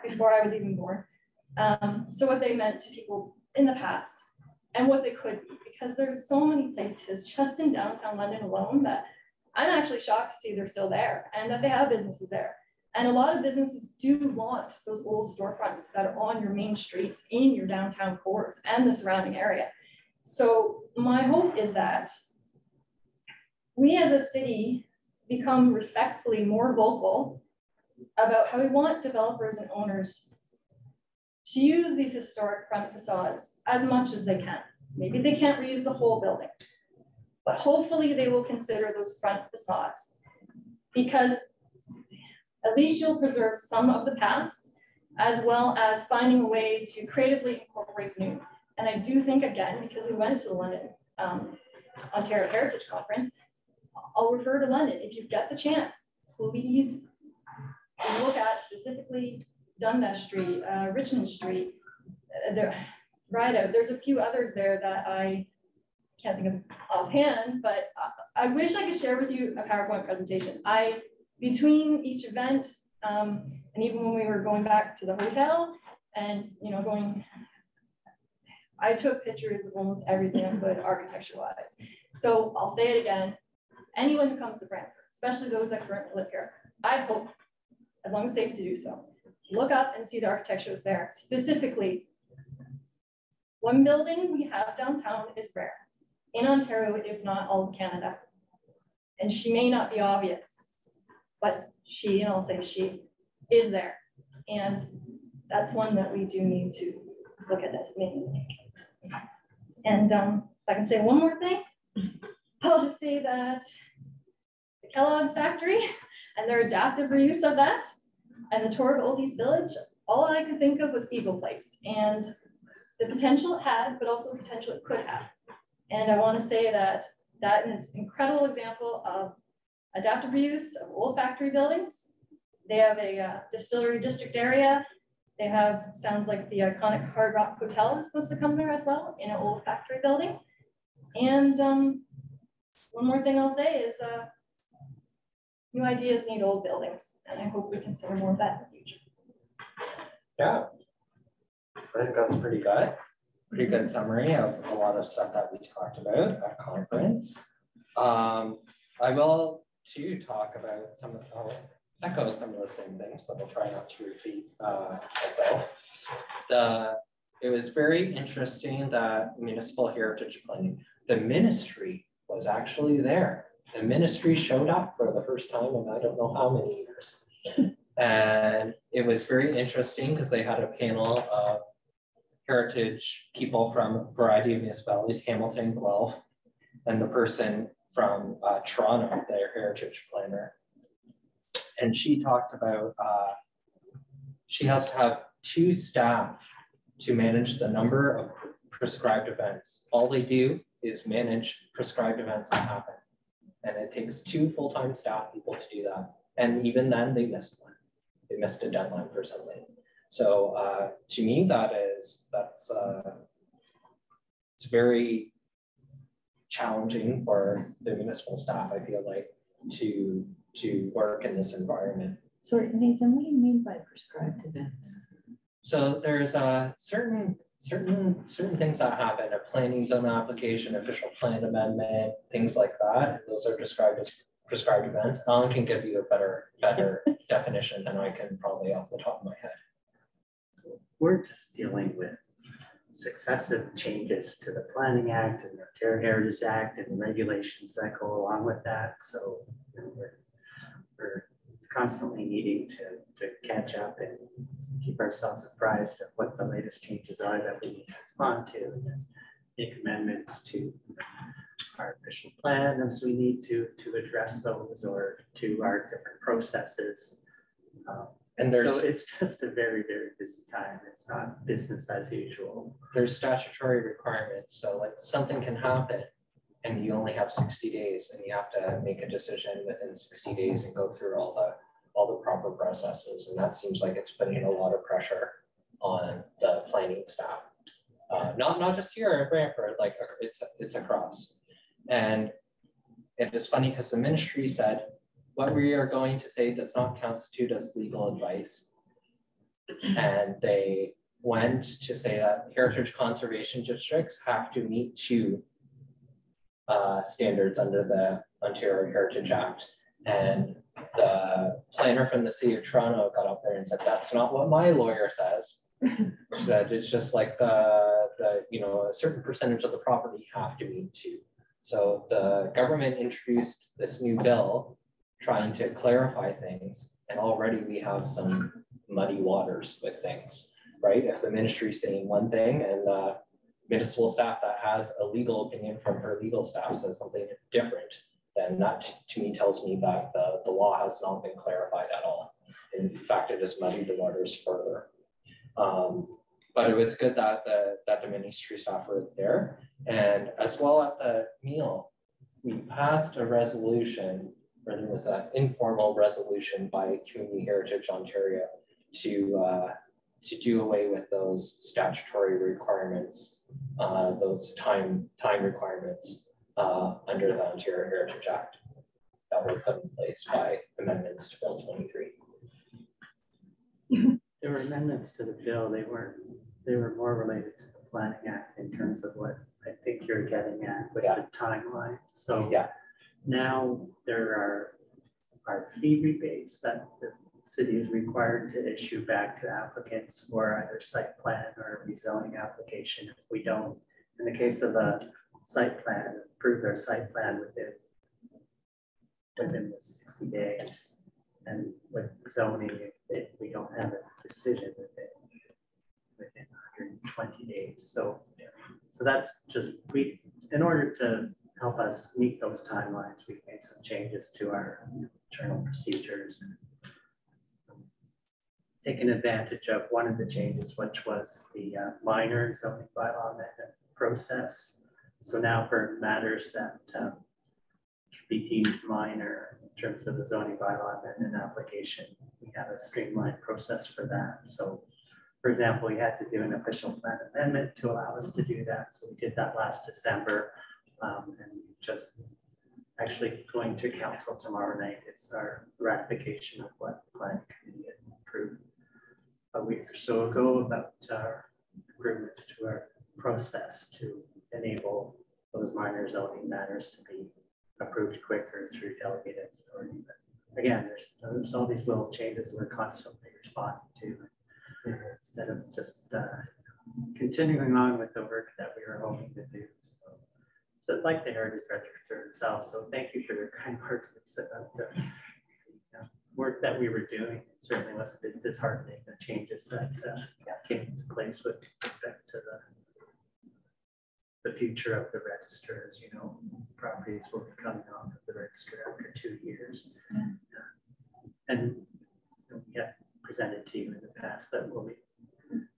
before I was even born, so what they meant to people in the past, and what they could be, because there's so many places just in downtown London alone that I'm actually shocked to see they're still there, and that they have businesses there. And a lot of businesses do want those old storefronts that are on your main streets in your downtown cores and the surrounding area. So my hope is that we as a city become respectfully more vocal about how we want developers and owners to use these historic front facades as much as they can. Maybe they can't reuse the whole building, but hopefully they will consider those front facades, because at least you'll preserve some of the past, as well as finding a way to creatively incorporate new. And I do think, again, because we went to the London Ontario Heritage Conference, I'll refer to London. If you get the chance, please look at specifically Dundas Street, Richmond Street, there's a few others there that I can't think of offhand, but I wish I could share with you a PowerPoint presentation. Between each event, and even when we were going back to the hotel and I took pictures of almost everything I could architecture-wise. So I'll say it again, anyone who comes to Brantford, especially those that currently live here, I hope, as long as safe to do so, look up and see the architecture is there. Specifically, one building we have downtown is rare in Ontario, if not all of Canada. And she may not be obvious, but she, and I'll say she, is there. And that's one that we do need to look at designating. And if I can say one more thing, I'll just say that the Kellogg's factory and their adaptive reuse of that, and the tour of Old East Village, all I could think of was Eagle Place and the potential it had, but also the potential it could have. And I want to say that that is an incredible example of adaptive reuse of old factory buildings. They have a distillery district area. They have, sounds like the iconic Hard Rock Hotel is supposed to come there as well in an old factory building. And one more thing I'll say is new ideas need old buildings. And I hope we consider more of that in the future. Yeah, I think that's pretty good. pretty good summary of a lot of stuff that we talked about at conference. I will too talk about some of, I'll echo some of the same things, but I'll try not to repeat myself. It was very interesting that municipal heritage planning, the ministry was actually there. The ministry showed up for the first time in I don't know how many years. And it was very interesting because they had a panel of heritage people from a variety of municipalities, Hamilton, Guelph, and the person from Toronto, their heritage planner. And she talked about, she has to have 2 staff to manage the number of prescribed events. All they do is manage prescribed events that happen. And it takes 2 full-time staff people to do that. And even then they missed one. They missed a deadline for something. So to me, it's very challenging for the municipal staff, I feel like, to work in this environment. Sorry, Nathan, what do you mean by prescribed events? So there's certain things that happen, a planning zone application, official plan amendment, things like that. Those are described as prescribed events. Alan can give you a better definition than I can probably off the top of my head. We're just dealing with successive changes to the Planning Act and the Ontario Heritage Act and the regulations that go along with that. So we're constantly needing to catch up and keep ourselves apprised of what the latest changes are that we need to respond to, and then make amendments to our official plan as we need to address those, or to our different processes. And so it's just a very, very busy time. It's not business as usual. There's statutory requirements. So like something can happen and you only have 60 days and you have to make a decision within 60 days and go through all the proper processes. And that seems like it's putting a lot of pressure on the planning staff. Not just here at Brantford, like it's across. And it is funny because the ministry said, what we are going to say does not constitute as legal advice. And they went to say that heritage conservation districts have to meet 2 standards under the Ontario Heritage Act. And the planner from the city of Toronto got up there and said, that's not what my lawyer says. She said, it's just like a certain percentage of the property have to meet 2. So the government introduced this new bill trying to clarify things, and already we have some muddy waters with things, right? If the ministry is saying one thing and the municipal staff that has a legal opinion from her legal staff says something different, then that to me tells me that the law has not been clarified at all. In fact, it has muddied the waters further. But it was good that the ministry staff were there. And as well at the meal, we passed a resolution, or there was an informal resolution by Community Heritage Ontario to do away with those statutory requirements, those time requirements under the Ontario Heritage Act that were put in place by amendments to Bill 23. There were amendments to the bill. They were more related to the Planning Act in terms of what I think you're getting at with the timeline. So now there are fee rebates that the city is required to issue back to applicants for either site plan or rezoning application. If we don't, in the case of a site plan, approve their site plan within the 60 days. And with zoning, if we don't have a decision within 120 days. So that's just, in order to help us meet those timelines, we've made some changes to our internal procedures and taken advantage of one of the changes, which was the minor zoning bylaw amendment process. So now for matters that can be deemed minor in terms of the zoning bylaw amendment application, we have a streamlined process for that. So for example, we had to do an official plan amendment to allow us to do that. So we did that last December, and just actually going to council tomorrow night is our ratification of what the planning committee had approved a week or so ago about our improvements to our process to enable those minor zoning matters to be approved quicker through delegated authority. But again, there's all these little changes we're constantly responding to instead of just continuing on with the work that we were hoping to do. So like the Heritage Register itself. So thank you for your kind words, Lisa, about the work that we were doing. It certainly was a bit disheartening, the changes that came into place with respect to the future of the register. As you know, properties will be coming off of the register after 2 years. And we have presented to you in the past that we'll be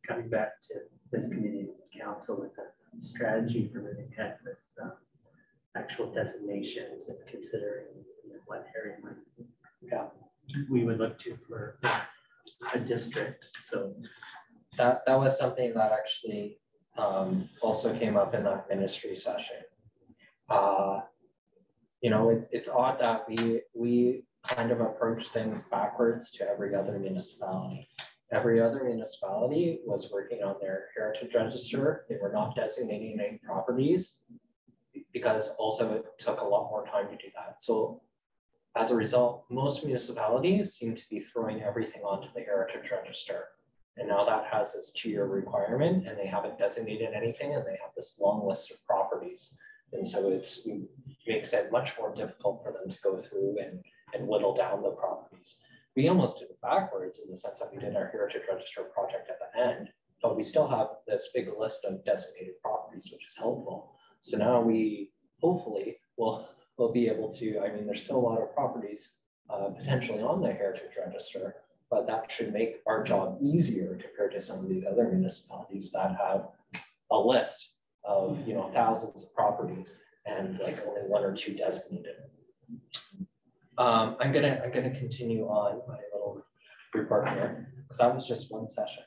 coming back to this community council with a strategy for moving ahead with actual designations and considering what area we would look to for a district. So that was something that actually also came up in that ministry session. You know, it's odd that we kind of approach things backwards to every other municipality. Every other municipality was working on their heritage register. They were not designating any properties because also it took a lot more time to do that. So as a result, most municipalities seem to be throwing everything onto the heritage register. And now that has this 2-year requirement and they haven't designated anything and they have this long list of properties. And so it makes it much more difficult for them to go through and whittle down the properties. We almost did it backwards in the sense that we did our heritage register project at the end, but we still have this big list of designated properties, which is helpful. So now we hopefully will be able to, I mean, there's still a lot of properties potentially on the heritage register, but that should make our job easier compared to some of the other municipalities that have a list of, you know, thousands of properties and like only 1 or 2 designated. I'm gonna continue on my little report here because that was just one session.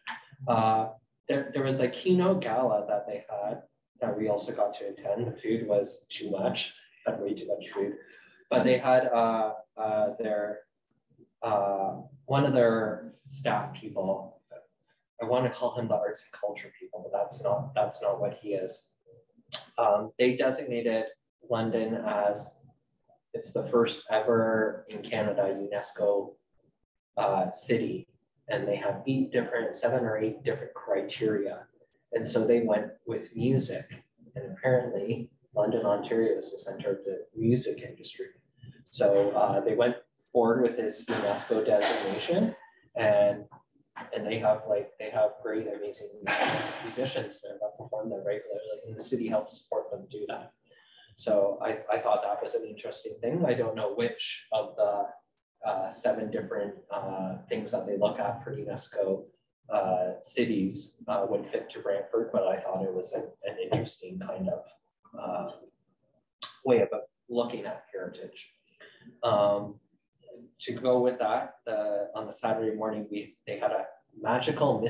There was a keynote gala that they had that we also got to attend. The food was too much, had way too much food, but they had one of their staff people. I want to call him the arts and culture people, but that's not what he is. They designated London as it's the first ever in Canada UNESCO city, and they have 7 or 8 different criteria. And so they went with music, and apparently London, Ontario is the center of the music industry. So they went forward with this UNESCO designation, and they have great, amazing musicians there that perform there regularly, and the city helps support them do that. So I thought that was an interesting thing. I don't know which of the 7 different things that they look at for UNESCO cities would fit to Brantford, but I thought it was an interesting kind of way of looking at heritage. To go with that, on the Saturday morning, they had a magical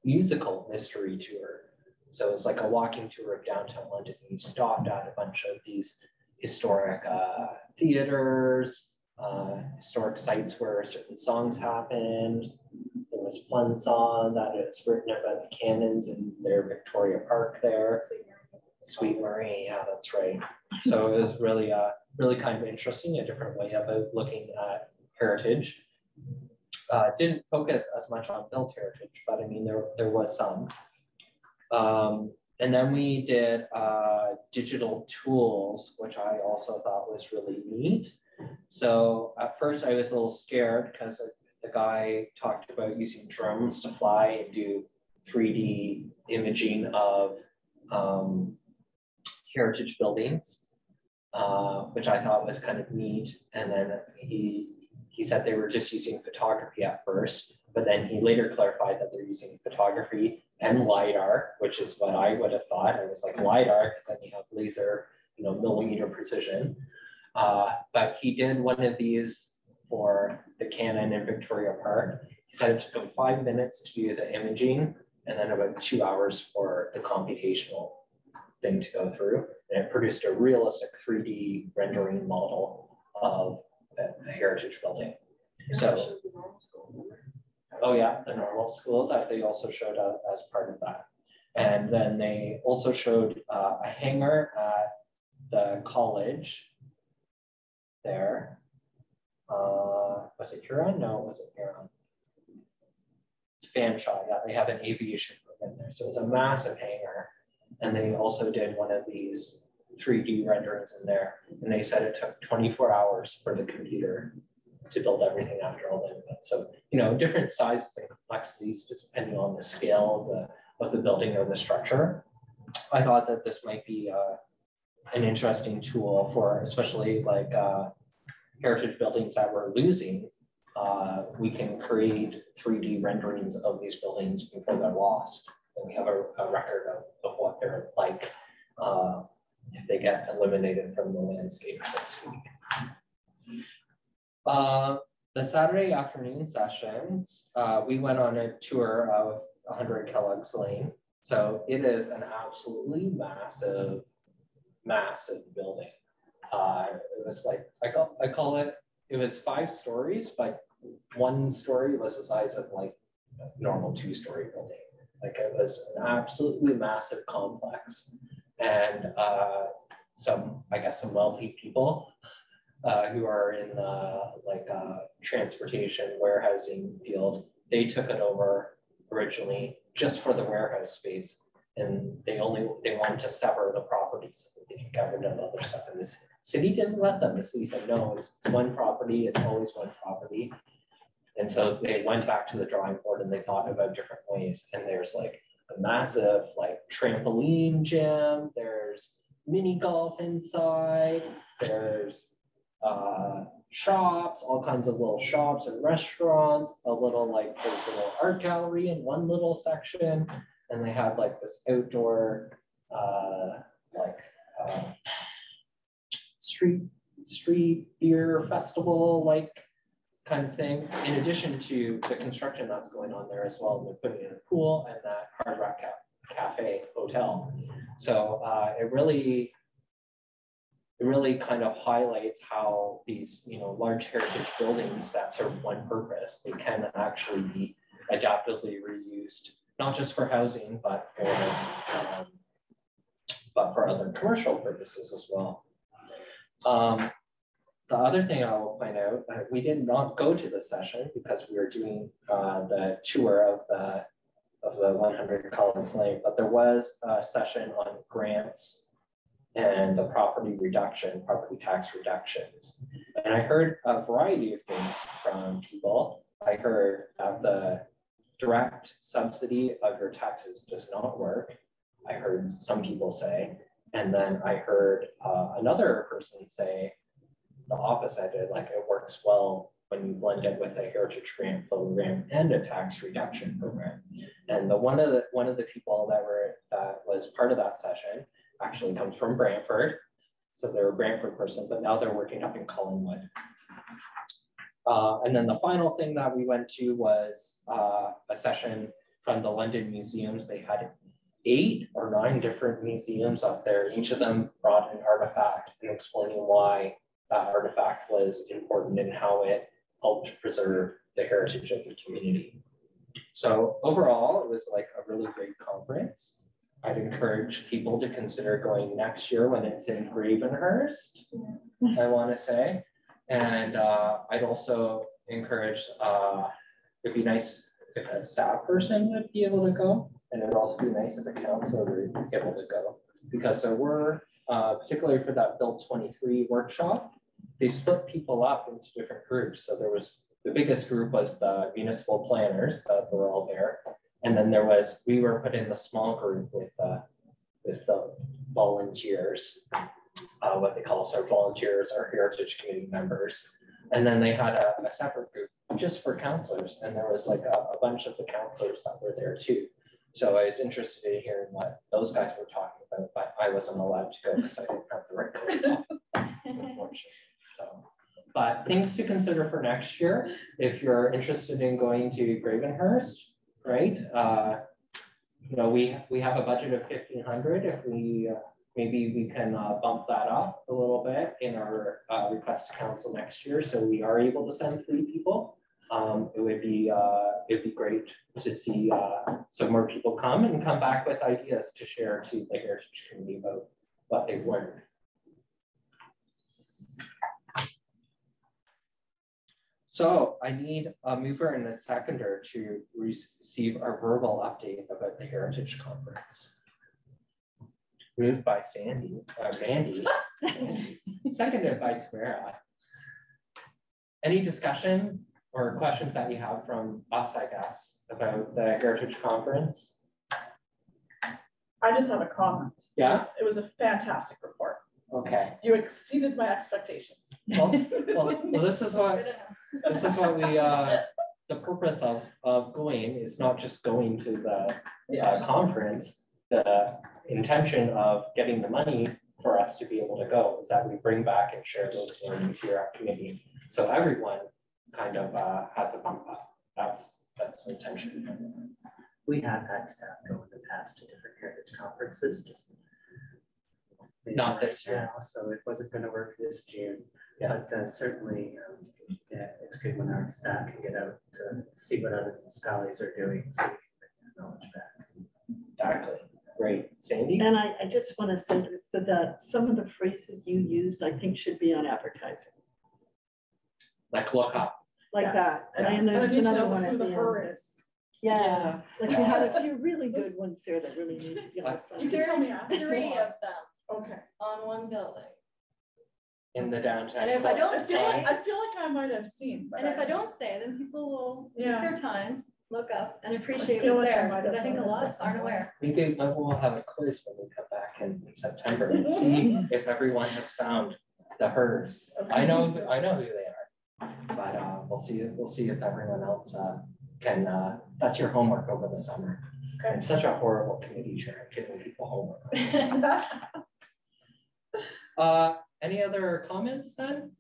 musical mystery tour. So it's like a walking tour of downtown London. You stopped at a bunch of these historic theaters, historic sites where certain songs happened. There was one song that is written about the cannons in their Victoria Park there. Sweet Marie, yeah, that's right. So it was really, really kind of interesting, a different way of looking at heritage. Didn't focus as much on built heritage, but I mean, there was some. And then we did digital tools, which I also thought was really neat. So at first I was a little scared because the guy talked about using drones to fly and do 3D imaging of heritage buildings, which I thought was kind of neat. And then he said they were just using photography at first, but then he later clarified that they're using photography and LiDAR, which is what I would have thought. I was like, LiDAR, because then you have laser, millimeter precision. But he did one of these for the cannon in Victoria Park. He said it took him 5 minutes to do the imaging and then about 2 hours for the computational thing to go through. And it produced a realistic 3D rendering model of a heritage building. So Oh yeah, the normal school that they also showed as part of that. And then they also showed a hangar at the college there. Was it Huron? No, it wasn't Huron. It's Fanshawe. Yeah, they have an aviation room in there. So it was a massive hangar. And they also did one of these 3D renderings in there. And they said it took 24 hours for the computer to build everything after all the input. So, you know, different sizes and complexities just depending on the scale of the building or the structure. I thought that this might be an interesting tool for especially like heritage buildings that we're losing. We can create 3D renderings of these buildings before they're lost. And we have a record of what they're like if they get eliminated from the landscape, so to speak. The Saturday afternoon sessions, we went on a tour of 100 Kellogg's Lane. So it is an absolutely massive, massive building. It was like, I call it, it was 5 stories, but one story was the size of like a normal 2-story building. Like it was an absolutely massive complex. And some, I guess, some wealthy people who are in the like transportation warehousing field, they took it over originally just for the warehouse space, and they wanted to sever the property so that they could get rid of other stuff. And this city didn't let them. The city said no, it's one property, it's always one property. And so they went back to the drawing board and they thought about different ways. And there's like a massive like trampoline gym, there's mini golf inside, there's shops, all kinds of little shops and restaurants, a little like there's a little art gallery in one little section, and they had like this outdoor street beer festival like kind of thing, in addition to the construction that's going on there as well. They're putting in a pool and that Hard Rock Cafe hotel. So it really kind of highlights how these, you know, large heritage buildings that serve one purpose, they can actually be adaptively reused, not just for housing, but for other commercial purposes as well. The other thing I will point out, we did not go to the session because we were doing the tour of the 100 Collins Lane, but there was a session on grants and the property tax reductions. And I heard a variety of things from people. I heard that the direct subsidy of your taxes does not work. I heard some people say, and then I heard another person say the opposite, like it works well when you blend it with a heritage grant program and a tax reduction program. And one of the people that was part of that session actually comes from Brantford. So they're a Brantford person, but now they're working up in Collingwood. And then the final thing that we went to was a session from the London museums. They had 8 or 9 different museums up there. Each of them brought an artifact and explaining why that artifact was important and how it helped preserve the heritage of the community. So overall, it was like a really great conference. I'd encourage people to consider going next year when it's in Gravenhurst, I want to say. And I'd also encourage, it'd be nice if a staff person would be able to go. And it would also be nice if a counselor would be able to go. Because there were, particularly for that Build 23 workshop, they split people up into different groups. So there was, the biggest group was the municipal planners that were all there. And then we were put in the small group with the volunteers, what they call us our volunteers, our heritage community members. And then they had a separate group just for counselors. And there was like a bunch of the counselors that were there too. So I was interested in hearing what those guys were talking about, but I wasn't allowed to go because I didn't have the right protocol, unfortunately. So, but things to consider for next year, if you're interested in going to Gravenhurst, right? You know, we have a budget of 1,500. If we maybe we can bump that up a little bit in our request to council next year, so we are able to send 3 people. it'd be great to see some more people come back with ideas to share to the Heritage community about what they've learned. So I need a mover and a seconder to receive our verbal update about the Heritage Conference. Moved by Mandy, seconded by Tamara. Any discussion or questions that you have from us, I guess, about the Heritage Conference? I just have a comment. Yeah. It was a fantastic report. Okay. You exceeded my expectations. Well, this is what we the purpose of going is not just going to the conference. The intention of getting the money for us to be able to go is that we bring back and share those learnings here at committee, so everyone kind of has a bump up. That's the intention. We have had staff go in the past to different heritage conferences, just not this year. Now, so it wasn't going to work this June. Yeah. But certainly, yeah, it's good when our staff can get out to see what other municipalities are doing, so we can bring that knowledge back. Exactly. Great. Sandy? And I just want to say that some of the phrases you used, I think, should be on advertising. Like look up. Like that. And there's another one at the end. Yeah. Like you had a few really good ones there that really need to be on the site. There's 3 of them. Okay. On one building. In the downtown. And if I don't say, I feel like I might have seen. And if I don't say, then people will take their time, look up and appreciate feel what's like I there, might because I have think a lot noticed it aren't somewhere. aware. Maybe we'll have a quiz when we come back in September and see if everyone has found the hers. I know who they are, but we'll see if everyone else can. That's your homework over the summer. Okay. I'm such a horrible committee chair, giving people homework. Any other comments then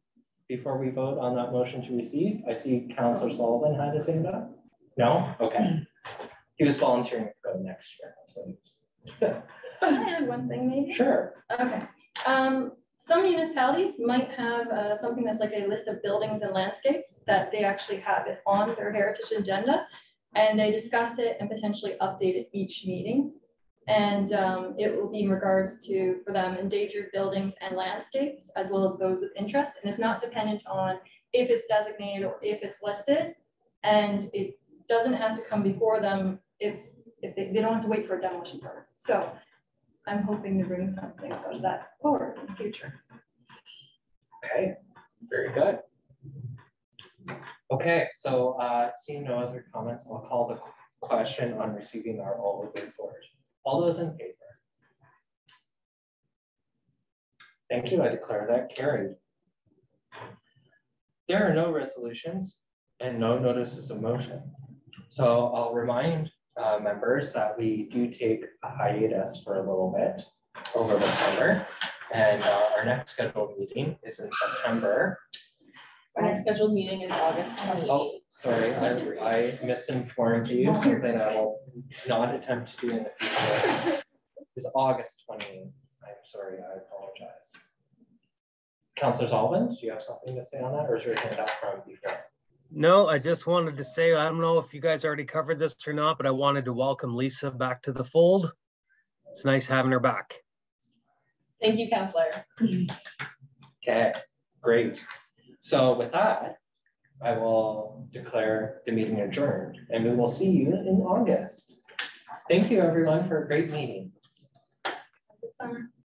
before we vote on that motion to receive? I see Councillor Sullivan had to say that. No? Okay. He was volunteering to go next year. So Can I add one thing maybe? Sure. Okay. Some municipalities might have something that's like a list of buildings and landscapes that they actually have it on their heritage agenda, and they discuss it and potentially update it each meeting. And it will be in regards to, for them, endangered buildings and landscapes, as well as those of interest. And it's not dependent on if it's designated or if it's listed. And it doesn't have to come before them if they don't have to wait for a demolition permit. So I'm hoping to bring something of that forward in the future. Okay, very good. Okay, so seeing no other comments, I'll call the question on receiving our old report. All those in favor? Thank you. I declare that carried. There are no resolutions and no notices of motion. So I'll remind members that we do take a hiatus for a little bit over the summer, and our next scheduled meeting is in September. Our next scheduled meeting is August 28th. Oh, sorry, I misinformed you. Something I will not attempt to do in the future. It's August 28th. I'm sorry, I apologize. Councillor Sullivan, do you have something to say on that, or is your hand up from before? No, I just wanted to say, I don't know if you guys already covered this or not, but I wanted to welcome Lisa back to the fold. It's nice having her back. Thank you, Councillor. Okay, great. So with that, I will declare the meeting adjourned, and we will see you in August. Thank you, everyone, for a great meeting. Good summer.